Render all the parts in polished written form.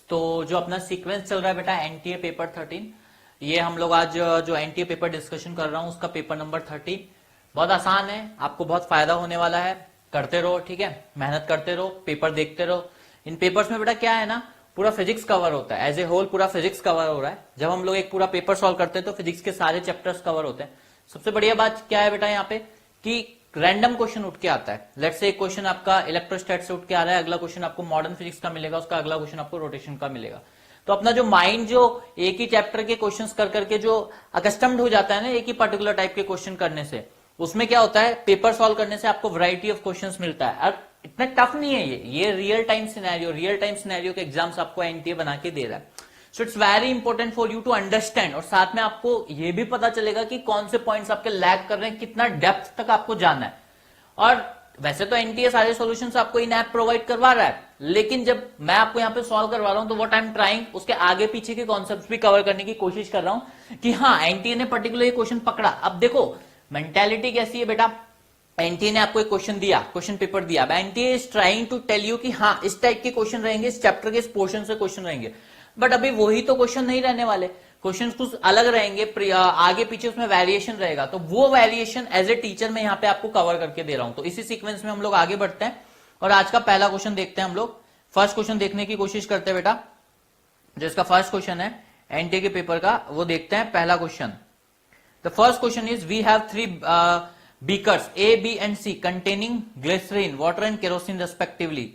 तो जो अपना सीक्वेंस चल रहा है बेटा एनटीए पेपर 13, ये हम लोग आज जो एनटीए पेपर डिस्कशन कर रहा हूं उसका पेपर नंबर 13 बहुत आसान है, आपको बहुत फायदा होने वाला है। करते रहो, ठीक है, मेहनत करते रहो, पेपर देखते रहो। इन पेपर्स में बेटा क्या है ना, पूरा फिजिक्स कवर होता है, एज ए होल पूरा फिजिक्स कवर हो रहा है। जब हम लोग एक पूरा पेपर सॉल्व करते हैं तो फिजिक्स के सारे चैप्टर्स कवर होते हैं। सबसे बढ़िया बात क्या है बेटा यहाँ पे कि रैंडम क्वेश्चन उठ के आता है। लेट्स से एक क्वेश्चन आपका इलेक्ट्रोस्टैट से उठ के आ रहा है, अगला क्वेश्चन आपको मॉडर्न फिजिक्स का मिलेगा, उसका अगला क्वेश्चन आपको रोटेशन का मिलेगा। तो अपना जो माइंड जो एक ही चैप्टर के क्वेश्चंस कर करके जो अकस्टम्ड हो जाता है ना एक ही पर्टिकुलर टाइप के क्वेश्चन करने से, उसमें क्या होता है पेपर सॉल्व करने से आपको वैरायटी ऑफ क्वेश्चंस मिलता है। और इतना टफ नहीं है ये रियल टाइम सिनेरियो के एग्जाम्स आपको एनटीए बना के दे रहा है। So it's very important for you to understand, और साथ में आपको ये भी पता चलेगा कि कौन से पॉइंट्स आपके लैग कर रहे हैं, कितना डेप्थ तक आपको जाना है। और वैसे तो एनटीए सारे सॉल्यूशंस आपको इन ऐप प्रोवाइड करवा रहा है, लेकिन जब मैं आपको यहाँ पे सॉल्व करवा रहा हूं तो व्हाट आई एम ट्राइंग उसके आगे पीछे के कॉन्सेप्ट्स भी कवर करने की कोशिश कर रहा हूं कि हाँ एनटीए ने पर्टिकुलर ये क्वेश्चन पकड़ा। अब देखो मेंटालिटी कैसी है बेटा, एनटीए ने आपको एक क्वेश्चन दिया, क्वेश्चन पेपर दिया, NTA is trying to tell you कि हाँ इस टाइप के क्वेश्चन रहेंगे, इस चैप्टर के इस पोर्शन से क्वेश्चन रहेंगे। बट अभी वही तो क्वेश्चन नहीं रहने वाले, क्वेश्चंस कुछ अलग रहेंगे, आगे पीछे उसमें वेरिएशन रहेगा। तो वो वेरिएशन एज ए टीचर मैं यहाँ पे आपको कवर करके दे रहा हूं। तो इसी सीक्वेंस में हम लोग आगे बढ़ते हैं और आज का पहला क्वेश्चन देखते हैं। हम लोग फर्स्ट क्वेश्चन देखने की कोशिश करते हैं बेटा, जो इसका फर्स्ट क्वेश्चन है एनटीए के पेपर का, वो देखते हैं। पहला क्वेश्चन, the first question is we have 3 beakers A, B and C containing glycerin, water and kerosene respectively.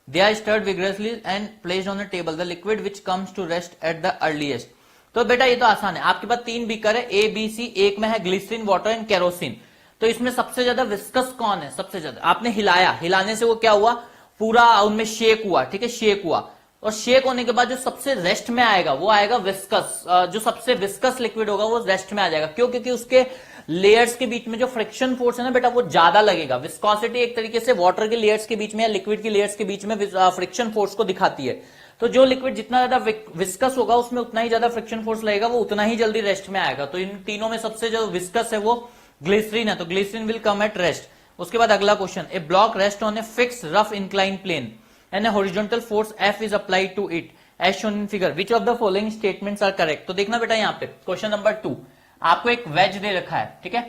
They are stirred vigorously and placed on a table. The liquid which comes to rest at the earliest. तो बेटा ये तो आसान है, आपके पास 3 beaker है A, B, C, एक में है ग्लिसरीन, वाटर एंड केरोसिन। तो इसमें सबसे ज्यादा विस्कस कौन है? सबसे ज्यादा आपने हिलाया, हिलाने से वो क्या हुआ, पूरा उनमें शेक हुआ, ठीक है, शेक हुआ। और शेक होने के बाद जो सबसे रेस्ट में आएगा वो आएगा विस्कस, जो सबसे विस्कस लिक्विड होगा वो रेस्ट में आ जाएगा। क्यों? क्योंकि उसके लेयर्स के बीच में जो फ्रिक्शन फोर्स है ना बेटा वो ज्यादा लगेगा। विस्कोसिटी एक तरीके से वाटर के लेयर्स के बीच में या लिक्विड के लेयर्स के बीच में फ्रिक्शन फोर्स को दिखाती है। तो जो लिक्विड जितना ज्यादा विस्कस होगा उसमें उतना ही ज्यादा फ्रिक्शन फोर्स लगेगा, वो उतना ही जल्दी रेस्ट में आएगा। तो इन तीनों में सबसे जो विस्कस है वो ग्लिसरीन है, तो glycerine will come at rest. उसके बाद अगला question, a block rest on a fix rough incline plane and a horizontal force F is applied to it as shown in figure, which of the following statements are correct. तो देखना बेटा यहाँ पे question number 2, आपको एक veg दे रखा है, ठीक है,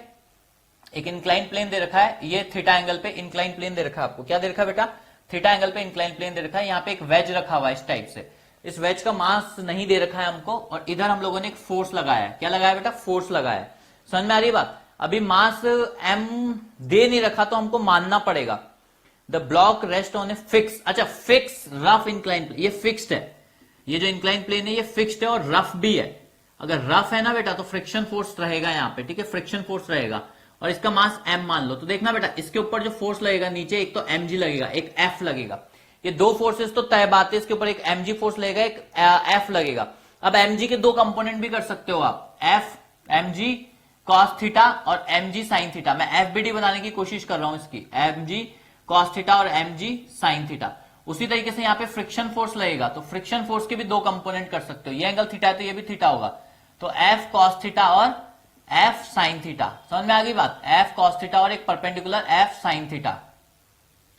एक इंक्लाइन प्लेन दे रखा है, ये थीटा एंगल पे इंक्लाइन प्लेन दे रखा है। आपको क्या दे रखा है बेटा? थीटा एंगल पे इंक्लाइन प्लेन दे रखा है। यहाँ पे एक वेज रखा हुआ है इस टाइप से, इस वेज का मास नहीं दे रखा है हमको, और इधर हम लोगों ने एक फोर्स लगाया है। क्या लगाया बेटा? फोर्स लगाया है। समझ में आ रही बात? अभी मास m दे नहीं रखा तो हमको मानना पड़ेगा the block rest on a fix, अच्छा फिक्स रफ इंक्लाइन, ये फिक्स्ड है, ये जो इंक्लाइन प्लेन है ये फिक्स्ड है और रफ भी है। अगर रफ है ना बेटा तो फ्रिक्शन फोर्स रहेगा यहाँ पे, ठीक है, फ्रिक्शन फोर्स रहेगा, और इसका मास m मान लो। तो देखना बेटा इसके ऊपर जो फोर्स लगेगा नीचे, एक तो mg लगेगा, एक f लगेगा। ये दो फोर्सेस तो तय बात है, इसके ऊपर एक mg फोर्स लगेगा, एक f लगेगा। अब mg के दो कंपोनेंट भी कर सकते हो आप, f mg cos थीटा और mg sin थीटा। मैं fbd बनाने की कोशिश कर रहा हूं इसकी, mg cos थीटा और mg sin थीटा। उसी तरीके से यहाँ पे फ्रिक्शन फोर्स लगेगा, तो फ्रिक्शन फोर्स के भी दो कंपोनेंट कर सकते हो। ये एंगल थीटा है तो ये भी थीटा होगा, तो f cos थीटा और f sin थीटा। समझ में आ गई बात? f cos थीटा और एक perpendicular f sin theta,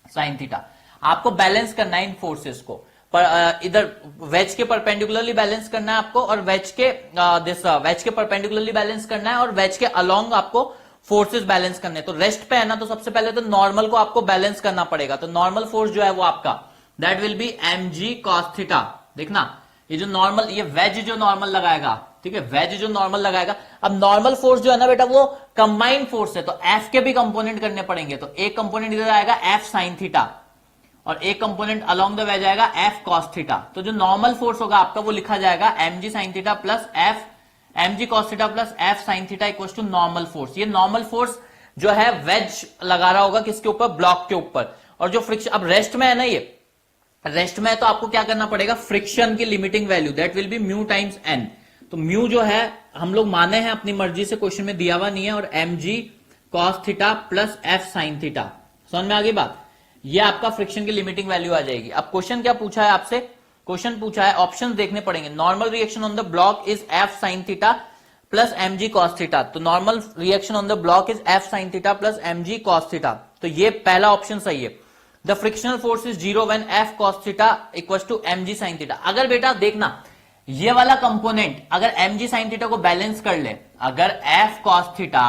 sin theta. आपको बैलेंस करना है इन फोर्सेस को, पर इधर वेज के परपेंडिकुलरली बैलेंस करना है आपको, और वेज के परपेंडिकुलरली बैलेंस करना है, और वेज के अलोंग आपको फोर्सेस बैलेंस करने। तो रेस्ट पे है ना, तो सबसे पहले तो नॉर्मल को आपको बैलेंस करना पड़ेगा। तो नॉर्मल फोर्स जो है वो आपका that will B mg cos theta. देखना ये जो नॉर्मल, ये वेज जो नॉर्मल लगाएगा, ठीक है, वेज जो नॉर्मल लगाएगा। अब नॉर्मल फोर्स जो है ना बेटा वो कंबाइंड फोर्स है, तो f के भी कंपोनेंट करने पड़ेंगे। तो एक कंपोनेंट इधर आएगा f sin थीटा, और एक कंपोनेंट अलोंग द वेज आएगा f cos थीटा। तो जो नॉर्मल फोर्स होगा आपका वो लिखा जाएगा mg sin theta plus mg cos theta plus f sin theta equal to normal force. ये नॉर्मल फोर्स जो है वेज लगा रहा होगा किसके ऊपर? ब्लॉक के ऊपर। और जो फ्रिक्शन, अब रेस्ट में है ना, ये रेस्ट में है तो आपको क्या करना पड़ेगा? फ्रिक्शन की limiting value that will B mu times n। तो म्यू जो है हम लोग माने हैं अपनी मर्जी से, क्वेश्चन में दिया हुआ नहीं है, और mg cos theta plus f sin theta. समझ में आ गई बात? ये आपका फ्रिक्शन की लिमिटिंग वैल्यू आ जाएगी। अब क्वेश्चन क्या पूछा है आपसे? क्वेश्चन पूछा है, ऑप्शंस देखने पड़ेंगे। Normal reaction on the block is f sin theta plus mg cos theta. तो normal reaction on the block is f sin theta plus mg cos theta. तो ये पहला ऑप्शन सही है। The frictional force is 0 when F cos theta equal to mg sin theta. अगर बेटा देखना ये वाला कंपोनेंट अगर mg sin थीटा को बैलेंस कर ले, अगर f cos थीटा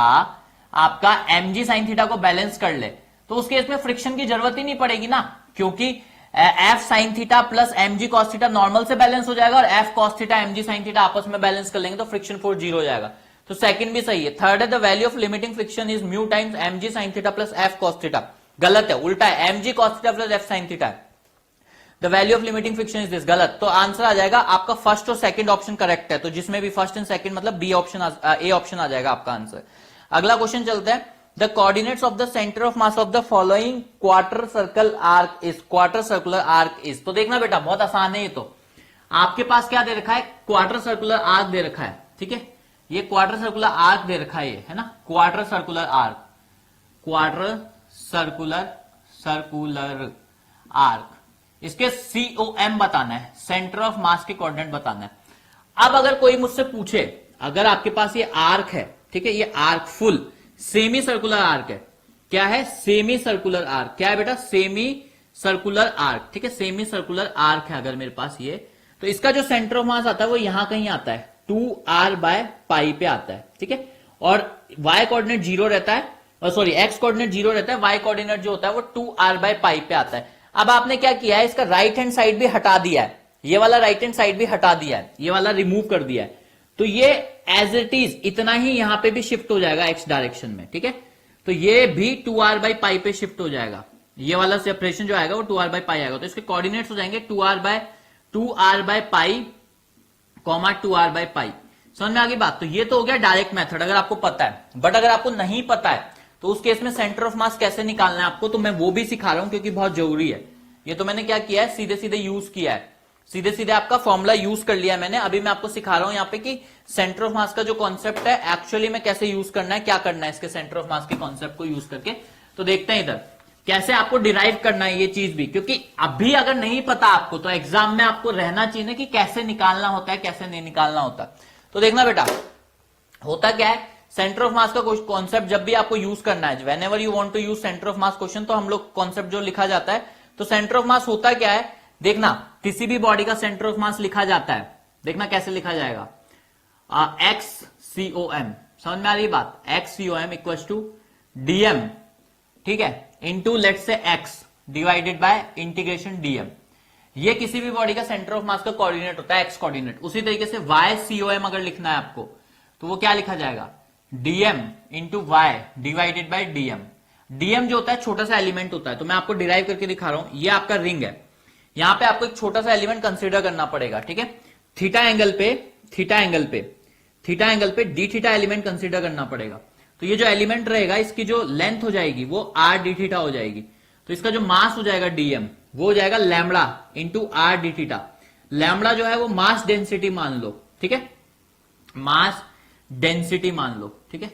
आपका mg sin थीटा को बैलेंस कर ले, तो उस केस में फ्रिक्शन की जरूरत ही नहीं पड़ेगी ना, क्योंकि f sin theta plus mg cos theta normal से बैलेंस हो जाएगा और f cos theta mg sin theta आपस में बैलेंस कर लेंगे तो फ्रिक्शन फोर्स 0 हो जाएगा। तो सेकंड भी सही है। थर्ड है the value of limiting friction is mu times mg sin theta plus f cos theta. गलत है, उल्टा है, mg cos theta plus f sin theta है। The value of limiting friction is this, गलत। तो आंसर आ जाएगा आपका फर्स्ट और सेकंड ऑप्शन करेक्ट है, तो जिसमें भी फर्स्ट एंड सेकंड मतलब बी ऑप्शन ए ऑप्शन आ जाएगा आपका आंसर। अगला क्वेश्चन चलते हैं। The coordinates of the centre of mass of the following quarter circle arc is, quarter circular arc is. तो देखना बेटा बहुत आसान है ये, तो आपके पास क्या दे रखा है, क्वार्टर सर्कुलर आर्क दे रखा है, ठीक है, ये क्वार्टर सर्कुलर आर्क दे रखा है, ये है ना, quarter circular arc, quarter circular arc, इसके COM बताना है, सेंटर ऑफ मास के कोऑर्डिनेट बताना है। अब अगर कोई मुझसे पूछे, अगर आपके पास ये आर्क है, ठीक है, ये arc full semi circular arc है, क्या है, सेमी सर्कुलर आर्क, क्या है बेटा, सेमी सर्कुलर आर्क, ठीक है, सेमी सर्कुलर आर्क है अगर मेरे पास ये, तो इसका जो सेंटर ऑफ मास आता है वो यहां कहीं आता है, 2r/π पे आता है, ठीक है, और y कोऑर्डिनेट 0 रहता है, और सॉरी x कोऑर्डिनेट 0 रहता है, y कोऑर्डिनेट जो होता है वो 2r/π पे आता है। अब आपने क्या किया है, इसका राइट हैंड साइड भी हटा दिया है, ये वाला राइट हैंड साइड भी हटा दिया है, ये वाला रिमूव कर दिया है, तो ये एज इट इज इतना ही यहां पे भी शिफ्ट हो जाएगा x डायरेक्शन में, ठीक है, तो ये भी 2r/π पे शिफ्ट हो जाएगा, ये वाला सेपरेशन जो आएगा वो 2r/π आएगा, तो इसके कोऑर्डिनेट्स हो जाएंगे 2r/π, 2r/π। समझ में आ गई बात। तो ये तो हो गया डायरेक्ट मेथड अगर आपको पता है, बट अगर आपको नहीं पता है तो उस केस में सेंटर ऑफ मास कैसे निकालना है आपको, तो मैं वो भी सिखा रहा हूं क्योंकि बहुत जरूरी है। ये तो मैंने क्या किया है, सीधे सीधे यूज किया है, सीधे सीधे आपका फॉर्मूला यूज कर लिया है मैंने। अभी मैं आपको सिखा रहा हूं यहाँ पे कि सेंटर ऑफ मास का जो कॉन्सेप्ट है एक्चुअली में कैसे यूज करना है, क्या करना है इसके सेंटर ऑफ मास के कॉन्सेप्ट को यूज करके। तो देखते हैं इधर कैसे आपको डिराइव करना है ये चीज भी, क्योंकि अभी अगर नहीं पता आपको तो एग्जाम में आपको रहना चाहिए कि कैसे निकालना होता है, कैसे नहीं निकालना होता। तो देखना बेटा होता क्या है, सेंटर ऑफ मास का कॉन्सेप्ट जब भी आपको यूज करना है, whenever you want to use centre of mass question, तो हम लोग कॉन्सेप्ट जो लिखा जाता है, तो सेंटर ऑफ मास होता क्या है, देखना किसी भी बॉडी का सेंटर ऑफ मास लिखा जाता है, देखना कैसे लिखा जाएगा, XCOM, समझ में आ रही बात, XCOM इक्वल टू DM, ठीक है, इंटू लेट से x divided by integration DM। ये किसी भी बॉडी का सेंटर ऑफ मास का कोऑर्डिनेट होता है, एक्स कोऑर्डिनेट। उसी तरीके से YCOM अगर लिखना है आपको तो वो क्या लिखा जाएगा, DM into y divided bye DM। DM जो होता है छोटा सा एलिमेंट होता है, तो मैं आपको डिराइव करके दिखा रहा हूं, ये आपका रिंग है, यहां पे आपको एक छोटा सा एलिमेंट कंसीडर करना पड़ेगा, ठीक है, थीटा एंगल पे डी थीटा एलिमेंट कंसीडर करना पड़ेगा। तो ये जो एलिमेंट रहेगा इसकी जो लेंथ हो जाएगी वो r डी थीटा हो जाएगी, तो इसका जो मास हो जाएगा DM वो हो जाएगा lambda into r D theta. Lambda जो है वो मास डेंसिटी मान लो, ठीक है, मास डेंसिटी मान लो, ठीक है,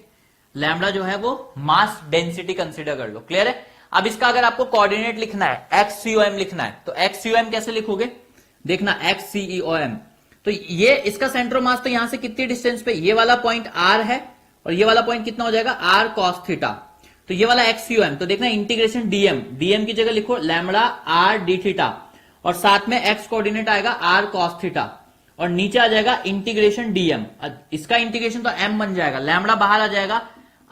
लैम्बडा जो है वो मास डेंसिटी कंसीडर कर लो, क्लियर है। अब इसका अगर आपको कोऑर्डिनेट लिखना है, XCOM लिखना है, तो XCOM कैसे लिखोगे, देखना XCOM, तो ये इसका सेंटर ऑफ मास तो यहां से कितनी डिस्टेंस पे, ये वाला पॉइंट R है और ये वाला पॉइंट कितना हो जाएगा R cos थीटा, तो ये वाला XCOM, तो देखना इंटीग्रेशन DM की जगह लिखो लैम्बडा R डी थीटा और साथ में x कोऑर्डिनेट आएगा R cos थीटा और नीचे आ जाएगा इंटीग्रेशन DM। इसका इंटीग्रेशन तो m बन जाएगा, लैम्बडा बाहर आ जाएगा,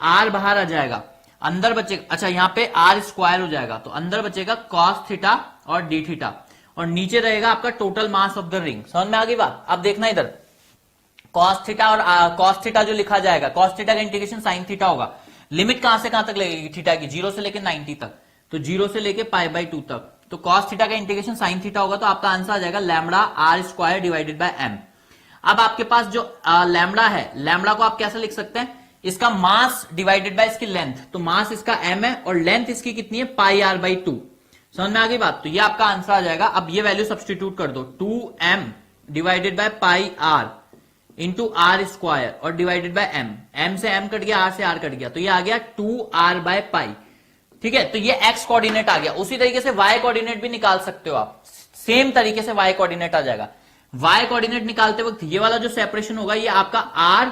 R बाहर आ जाएगा, अंदर बचेगा, अच्छा यहाँ पे R स्क्वायर हो जाएगा, तो अंदर बचेगा cos थीटा और डी थीटा और नीचे रहेगा आपका total mass of the ring. समझ में आ गई बात। अब देखना इधर cos थीटा और cos थीटा जो लिखा जाएगा, cos थीटा का इंटीग्रेशन sin थीटा होगा, लिमिट कहां से कहां तक लगेगी थीटा की, 0 से लेके 90 तक, तो 0 से लेके π/2 तक, तो cos थीटा का इंटीग्रेशन sin थीटा होगा, तो आपका आंसर आ जाएगा lambda R square divided by m। अब आपके पास जो लैम्बडा है, लैम्बडा को आप कैसे लिख सकते हैं, इसका मास डिवाइडेड बाय इसकी लेंथ, तो मास इसका m है और लेंथ इसकी कितनी है πr/2। समझ में आ गई बात। तो ये आपका आंसर आ जाएगा। अब ये वैल्यू सब्स्टिट्यूट कर दो, 2m divided by πr into R square और डिवाइडेड बाय m से m कट गया, R से R कट गया, तो ये आ गया 2r/π, ठीक है। तो ये x कोऑर्डिनेट आ गया। उसी तरीके से y कोऑर्डिनेट भी निकाल सकते हो आप, सेम तरीके से y कोऑर्डिनेट आ जाएगा। y कोऑर्डिनेट निकालते वक्त ये वाला जो सेपरेशन होगा ये आपका r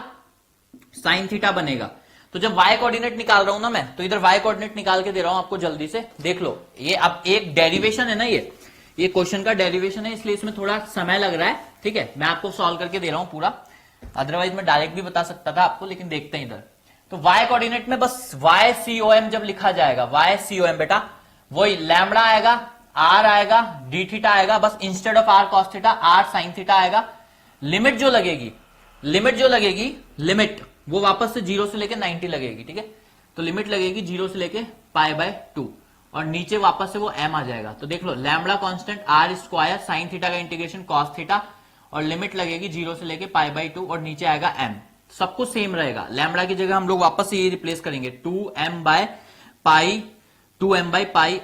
sin थीटा बनेगा, तो जब y कोऑर्डिनेट निकाल रहा हूं ना मैं, तो इधर y कोऑर्डिनेट निकाल के दे रहा हूं आपको, जल्दी से देख लो। ये अब एक डेरिवेशन है ना, ये क्वेश्चन का डेरिवेशन है, इसलिए इसमें थोड़ा समय लग रहा है, ठीक है। मैं आपको सॉल्व करके दे रहा हूं पूरा, अदरवाइज मैं डायरेक्ट भी बता सकता था आपको, लेकिन देखते हैं इधर। तो y कोऑर्डिनेट में बस YCOM जब लिखा जाएगा, YCOM बेटा वही लैम्बडा आएगा, r आएगा, d थीटा आएगा, बस instead of r cos theta r sin theta आएगा। लिमिट जो लगेगी लिमिट वो वापस से 0 से लेके 90 लगेगी, ठीक है। तो लिमिट लगेगी 0 से लेके π/2 और नीचे वापस से वो m आ जाएगा। तो देख लो lambda constant r square sine theta का इंटीग्रेशन cos थीटा और लिमिट लगेगी 0 से लेके π/2 और नीचे आएगा m। सब कुछ सेम रहेगा, लैम्बडा की जगह हम लोग वापस से ये रिप्लेस करेंगे 2m/π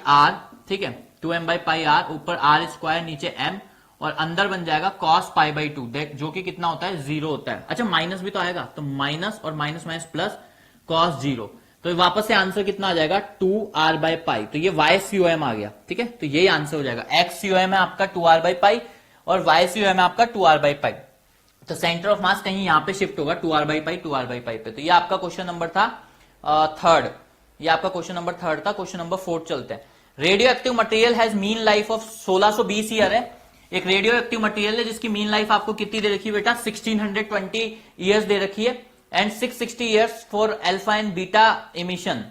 r, ठीक है। 2m/π r, ऊपर r स्क्वायर नीचे m और अंदर बन जाएगा cos π/2 जो कि कितना होता है 0 होता है। अच्छा माइनस भी तो आएगा, तो माइनस और माइनस माइनस प्लस cos 0, तो वापस से आंसर कितना आ जाएगा 2r/π। तो ये YCOM आ गया, ठीक है। तो यही आंसर हो जाएगा, XCOM है आपका 2r/π और YCOM है आपका 2r/π। तो सेंटर ऑफ मास कहीं यहां पे शिफ्ट होगा 2r/π पे। तो ये आपका क्वेश्चन नंबर था थर्ड, ये आपका क्वेश्चन नंबर थर्ड था। क्वेश्चन नंबर फोर्थ चलते हैं। Radio active material has mean life of 1620 year है। एक रेडियो एक्टिव मटेरियल है जिसकी मीन लाइफ आपको कितनी दे रखी है बेटा, 1620 ईयर्स दे रखी है and 660 years for alpha and beta emission.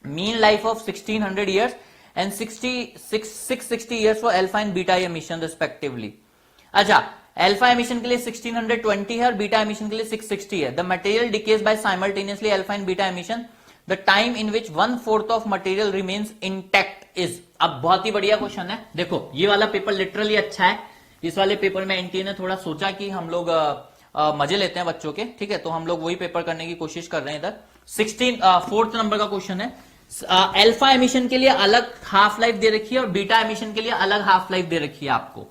Mean life of 1600 years and 660 years for alpha and beta emission respectively. अच्छा, अल्फा एमिशन के लिए 1620 है और बीटा एमिशन के लिए 660 है। The material decays by simultaneously alpha and beta emission. The time in which 1/4 of material remains intact is. अब बहुत ही बढ़िया क्वेश्चन है, देखो ये वाला पेपर लिटरली अच्छा है। इस वाले पेपर में एनटीए ने थोड़ा सोचा कि हम लोग मजे लेते हैं बच्चों के, ठीक है। तो हम लोग वही पेपर करने की कोशिश कर रहे हैं इधर। फोर्थ नंबर का क्वेश्चन है, अल्फा एमिशन के लिए अलग हाफ लाइफ दे रखी है और बीटा एमिशन के लिए अलग हाफ लाइफ दे रखी है आपको,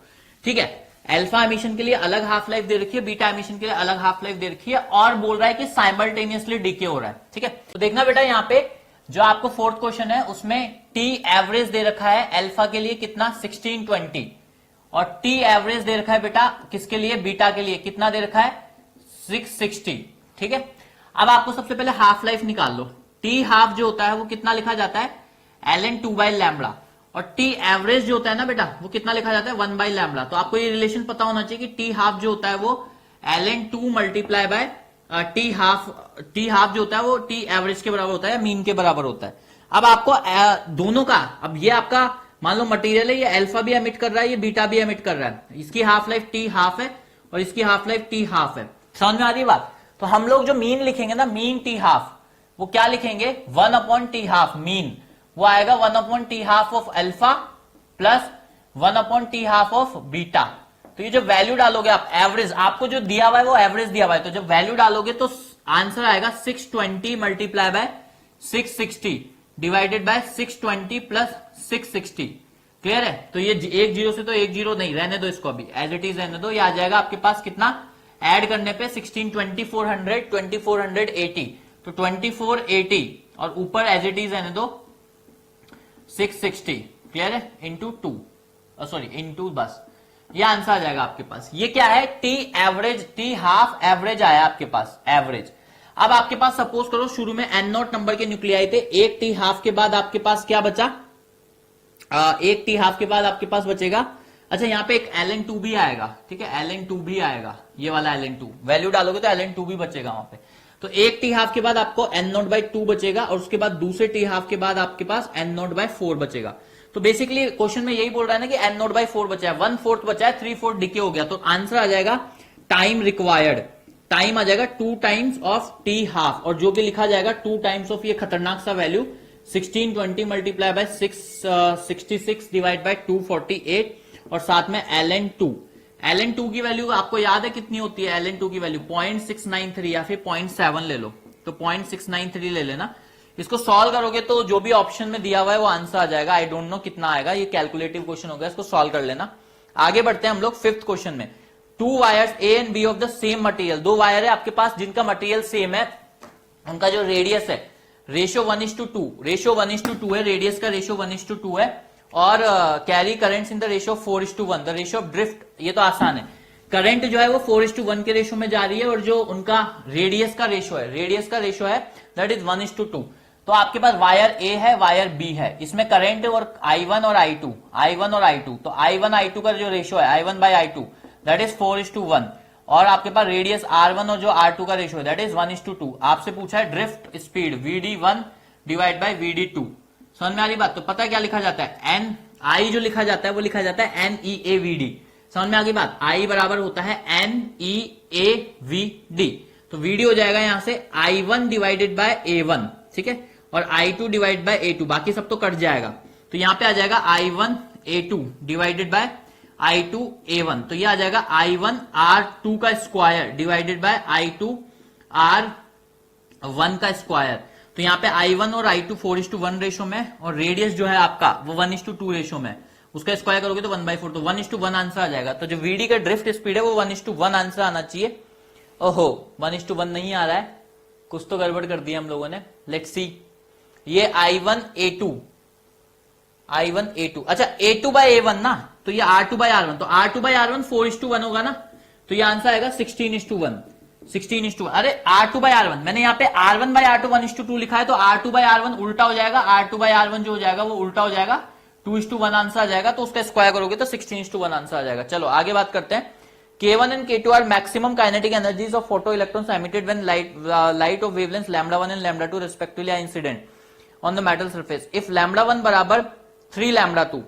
ठीक है। अल्फा एमिशन के लिए अलग हाफ लाइफ दे रखी है, बीटा एमिशन के लिए अलग हाफ लाइफ दे रखी है और बोल रहा है कि साइमल्टेनियसली डिके हो रहा है, ठीक है। तो देखना बेटा यहाँ पे जो आपको फोर्थ क्वेश्चन है उसमें टी एवरेज दे रखा है अल्फा के लिए कितना 1620 और टी एवरेज दे रखा है बेटा किसके लिए, बीटा के लिए कितना दे रखा है 660, ठीक है। अब आपको सबसे पहले हाफ लाइफ निकाल लो। टी हाफ जो होता है वो कितना लिखा जाता है ln2/λ और टी एवरेज जो होता है ना बेटा वो कितना लिखा जाता है 1/λ। तो आपको ये रिलेशन पता होना चाहिए कि टी हाफ जो होता है वो ln2 multiply by T half जो होता है वो टी एवरेज के बराबर होता है, मीन के बराबर होता है। अब आपको दोनों का, अब ये आपका मान लो मटेरियल है, ये अल्फा भी एमिट कर रहा है, ये बीटा भी एमिट कर रहा है। इसकी हाफ लाइफ टी हाफ है और इसकी हाफ लाइफ टी हाफ है। समझ में आ रही बात? तो हम लोग जो मीन लिखेंगे ना, मीन टी हाफ, वो क्या लिखेंगे 1/t हाफ मीन, वो आएगा 1/t half of alpha plus 1/t half of beta. तो ये जो वैल्यू डालोगे आप एवरेज, आपको जो दिया हुआ है वो एवरेज दिया हुआ है, तो जब वैल्यू डालोगे तो आंसर आएगा 620 multiply by 660 divided by 620 plus 660। Clear है? तो ये एक जीरो से तो एक जीरो नहीं, रहने दो इसको, अभी एज इट इज रहने दो। ये आ जाएगा आपके पास कितना, ऐड करने पे 16 2480, तो 2480 और ऊपर एज इट इज रहने दो 660। क्लियर है? इंटू 2, सॉरी इंटू, बस ये आंसर आ जाएगा आपके पास। ये क्या है, T average, T half average आया आपके पास, एवरेज। अब आपके पास सपोज करो शुरू में n0 नंबर के न्यूक्लियाई थे, एक टी हाफ के बाद आपके पास क्या बचा, एक टी हाफ के बाद आपके पास बचेगा, अच्छा यहाँ पे एक ln2 भी आएगा, ठीक है, ln2 भी आएगा, ये वाला ln2 वैल्यू डालोगे तो ln2 भी बचेगा वहां पे। तो एक टी हाफ के बाद आपको n0/2 बचेगा और उसके बाद दूसरे टी हाफ के बाद आपके पास n0/4 बचेगा। तो बेसिकली क्वेश्चन में यही बोल रहा है ना कि n0/4 बचा है, 1/4 बचा है, 3/4 डिके हो गया। तो आंसर आ जाएगा टाइम रिक्वायर्ड, टाइम आ जाएगा 2 टाइम्स ऑफ टी हाफ, और जो भी लिखा जाएगा 2 टाइम्स ऑफ ये खतरनाक सा value 1620 multiply by 666 divide by 248 और साथ में ln2 की वैल्यू आपको याद है कितनी होती है, ln2 की वैल्यू 0.693 या फिर 0.7 ले लो, तो 0.693 ले लेना। इसको सॉल्व करोगे तो जो भी ऑप्शन में दिया हुआ है वो आंसर आ जाएगा। आई डोंट नो कितना आएगा, ये कैलकुलेटिव क्वेश्चन होगा, इसको सॉल्व कर लेना। आगे बढ़ते हैं हम लोग फिफ्थ क्वेश्चन में। 2 wires A and B of the same material, 2 wire है आपके पास जिनका मटेरियल सेम है, उनका जो रेडियस है रेशियो 1:2, रेशियो 1:2 है, रेडियस का रेशियो 1:2 है और carry currents in the ratio 4:1, the ratio of drift, ये तो आसान है, करंट जो है वो 4:1 के रेशो में जा रही है, और जो उनका रेडियस का रेशो है दैट इज 1:2। तो आपके पास वायर ए है, वायर बी है, इसमें करंट और I1 और I2, तो I1 I2 का जो रेशो है I1/I2 दैट इज 4:1, और आपके पास रेडियस R1 और जो R2 का रेशो है दैट इज 1:2। आपसे पूछा है drift speed VD1 divide by VD2। समझ में आ रही बात? तो पता है क्या लिखा जाता है, एन आई जो लिखा जाता है वो लिखा जाता है NEAVD। समझ में आ गई बात? आई बराबर होता है NEAVD, तो VD हो जाएगा यहां से I1 डिवाइडेड बाय A1, ठीक है, और I2 डिवाइड बाय A2, बाकी सब तो कट जाएगा, तो यहां पे आ जाएगा I1 A2 divided by I2 A1, तो ये आ जाएगा I1 R2 का square divided by I2 R1 का स्क्वायर। तो यहाँ पे I1 और I2 4:1 रेशो में, और रेडियस जो है आपका वो 1:2 रेशो में, उसका स्क्वायर करोगे तो 1/4, तो 1:1 आंसर आ जाएगा। तो जो VD का ड्रिफ्ट स्पीड है वो 1:1 आंसर आना चाहिए। ओहो 1:1 नहीं आ रहा है, कुछ तो गड़बड़ कर दिया हम लोगों ने। लेट्स सी, ये I1 A2, अच्छा A2/A1 ना, तो ये R2/R1, तो R2/R1 4:1 होगा ना, तो ये आंसर आएगा 16:1। अरे R2/R1 मैंने यहाँ पे R1/R2 1:2 लिखा है, तो R2/R1 उल्टा हो जाएगा, R2/R1 जो हो जाएगा वो उल्टा हो जाएगा, 2:1 आंसर आ जाएगा, तो उसका स्क्वायर करोगे तो 16:1 आंसर आ जाएगा। चलो आगे बात करते हैं। K1 and K2 are maximum kinetic energies of photoelectrons emitted when light of wavelengths λ1 and λ2 respectively are incident on the metal surface. If λ1 बराबर 3λ2,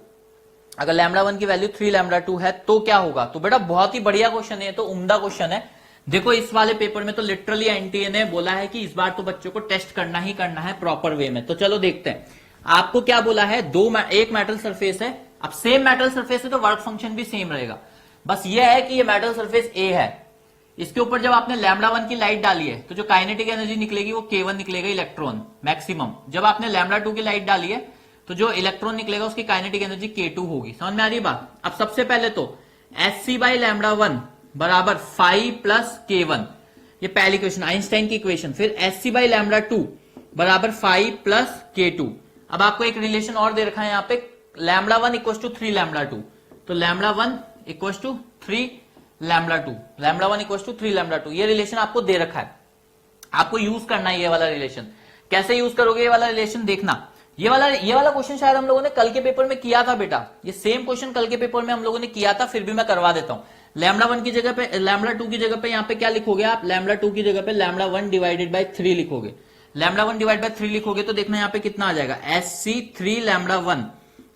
अगर λ1 की वैल्यू 3λ2 है तो क्या होगा? तो बेटा बहुत ही बढ़िया क्वेश्चन है, तो उम्दा क्वेश्चन है। देखो इस वाले पेपर में तो लिटरली एनटीए ने बोला है कि इस बार तो बच्चों को टेस्ट करना ही करना है प्रॉपर वे में। तो चलो देखते हैं आपको क्या बोला है। एक मेटल सरफेस है, अब सेम मेटल सरफेस है तो वर्क फंक्शन भी सेम रहेगा, बस ये है कि ये मेटल सरफेस ए है, इसके ऊपर जब आपने λ1 की लाइट डाली है तो जो काइनेटिक एनर्जी निकलेगी वो K1 निकलेगा, इलेक्ट्रॉन मैक्सिमम। जब आपने λ2 की लाइट डाली है तो जो इलेक्ट्रॉन निकलेगा उसकी काइनेटिक एनर्जी K2 होगी। समझ में आ रही बात? अब सबसे पहले तो Sc/λ1 बराबर 5 प्लस K1, ये पहली इक्वेशन आइंस्टाइन की इक्वेशन। फिर Sc/λ2 बराबर 5 प्लस K2। अब आपको एक रिलेशन और दे रखा है यहाँ पे, λ1 इक्वल टू 3λ2, तो λ1 इक्वल टू 3λ2, λ1 इक्वल टू 3λ2, ये रिलेशन आपको दे रखा है, आपको यूज करना है ये वाला रिलेशन। कैसे यूज करोगे ये वाला रिलेशन? देखना, ये वाला क्वेश्चन शायद हम लोगों ने कल के पेपर में किया था बेटा, ये सेम क्वेश्चन कल के पेपर में हम लोगों ने किया था, फिर भी मैं करवा देता हूं। λ1 की जगह पे, λ2 की जगह पे यहाँ पे क्या लिखोगे आप? λ2 की जगह पे λ1 डिवाइडेड बाय 3 लिखोगे। λ1 डिवाइड बाय 3 लिखोगे तो देखना यहाँ पे कितना आ जाएगा, Sc3λ1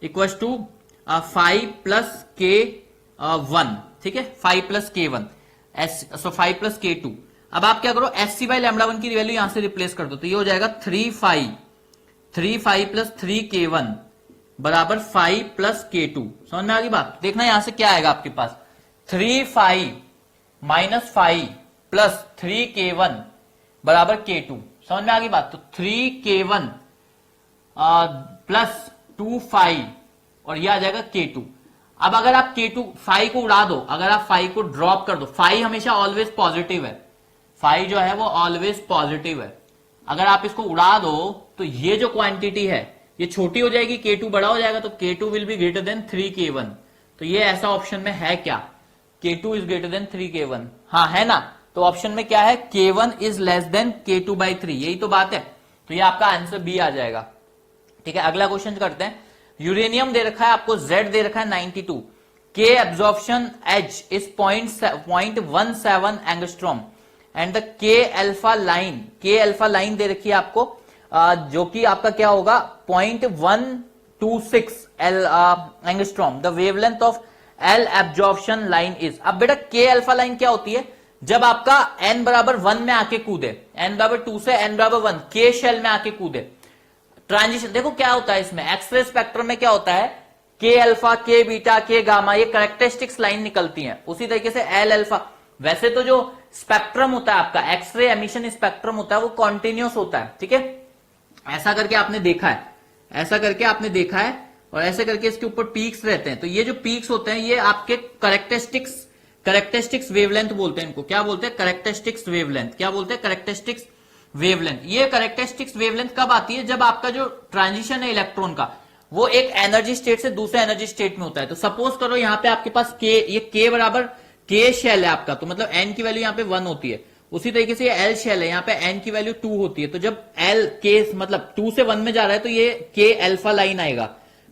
equal to 5 plus K1, ठीक है, 5 प्लस K1, सो 5 प्लस K2। अब आप क्या करो, Sc/λ1 की वैल्यू यहां से रिप्लेस कर दो, तो ये हो जाएगा 3 प्लस 3K1 बराबर 5 प्लस K2। समझ में आ गई बात? देखना यहां से क्या आएगा आपके पास, 3 माइनस 5 प्लस 3K1 बराबर K2। समझ में आ गई बात? तो 3K1 प्लस 2 और ये आ जाएगा K2। अब अगर आप K2 5 को उड़ा दो, अगर आप 5 को ड्रॉप कर दो, 5 हमेशा ऑलवेज पॉजिटिव है, 5 जो है वो ऑलवेज पॉजिटिव है, अगर आप इसको उड़ा दो तो ये जो क्वांटिटी है ये छोटी हो जाएगी, K2 बड़ा हो जाएगा, तो K2 will be greater than 3K1। तो ये ऐसा ऑप्शन में है क्या? K2 is greater than 3K1, हाँ है ना? तो ऑप्शन में क्या है, K1 is less than K2/3, यही तो बात है। तो ये आपका आंसर बी आ जाएगा। ठीक है, अगला क्वेश्चन करते हैं। यूरेनियम दे रखा है आपको, Z दे रखा है 92, K absorption H is 0.17 angstrom and the K alpha line दे रखी है आपको, जो कि आपका क्या होगा 0.126 angstrom. The wavelength of L absorption line is. अब बेटा K अल्फा लाइन क्या होती है? जब आपका n बराबर 1 में आके कूदे, n बराबर 2 से n बराबर 1 K शेल में आके कूदे, ट्रांजिशन। देखो क्या होता है इसमें, एक्सरे स्पेक्ट्रम में क्या होता है, K alpha, K beta, K gamma, ये कैरेक्टरिस्टिक्स लाइन निकलती हैं। उसी तरीके से L अल्फा, वैसे तो जो स्पेक्ट्रम होता है आपका, एक्सरे एमिशन स्पेक्ट्रम होता है, वो कॉन्टिन्यूस होता है, ठीक है, ऐसा करके आपने देखा है, ऐसा करके आपने देखा है, और ऐसे करके इसके ऊपर पीक्स रहते हैं। तो ये जो पीक्स होते हैं ये आपके कैरेक्टरिस्टिक्स वेवलेंथ बोलते हैं इनको। क्या बोलते हैं? Characteristics wavelength. क्या बोलते हैं? Characteristics wavelength. ये कैरेक्टरिस्टिक्स वेवलेंथ कब आती है? जब आपका जो ट्रांजिशन है इलेक्ट्रॉन का, वो एक एनर्जी स्टेट से दूसरे एनर्जी स्टेट में होता है। तो सपोज करो यहाँ पे आपके पास K, ये K बराबर के शेल है आपका, तो मतलब एन की वैल्यू यहाँ पे 1 होती है। उसी तरीके से ये एल शेल है, यहाँ पे एन की वैल्यू 2 होती है। तो जब एल के मतलब 2 से 1 में जा रहा है तो ये के अल्फा लाइन आएगा।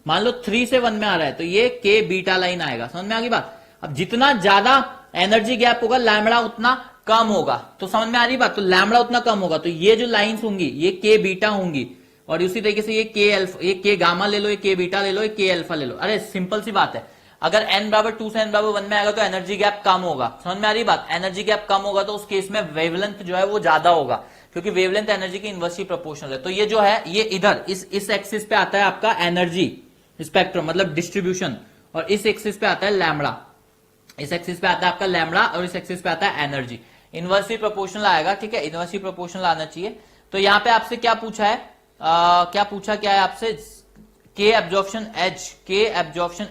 मान लो 3 से 1 में आ रहा है तो ये के बीटा लाइन आएगा। समझ में आ गई बात। अब जितना ज्यादा एनर्जी गैप होगा लैम्बडा उतना कम होगा। तो समझ में आ रही बात। तो लैम्बडा उतना कम होगा तो ये जो लाइंस होंगी ये के बीटा होंगी, और उसी तरीके से ये के अल्फा, ये के गामा ले लो, ये के बीटा ले लो, ये के अल्फा ले लो। अरे सिंपल सी बात है, अगर n बराबर 2 से n बराबर 1 में आएगा तो एनर्जी गैप कम होगा। समझ में आ रही बात। एनर्जी गैप कम होगा तो उस केस में वेवलेंथ जो है वो ज्यादा होगा, क्योंकि वेवलेंथ एनर्जी की इनवर्सली प्रोपोर्शनल है। तो ये जो है ये इधर इस एक्सिस पे आता है आपका एनर्जी स्पेक्ट्रम मतलब डिस्ट्रीब्यूशन, और इस एक्सिस पे आता है लैम्बडा। इस एक्सिस पे आता है आपका लैम्बडा और इस एक्सिस पे आता है एनर्जी। इनवर्सली प्रोपोर्शनल आएगा, ठीक है, इनवर्सली प्रोपोर्शनल आना चाहिए। तो यहाँ पे आपसे क्या पूछा है, क्या है आपसे, के एब्जॉर्प्शन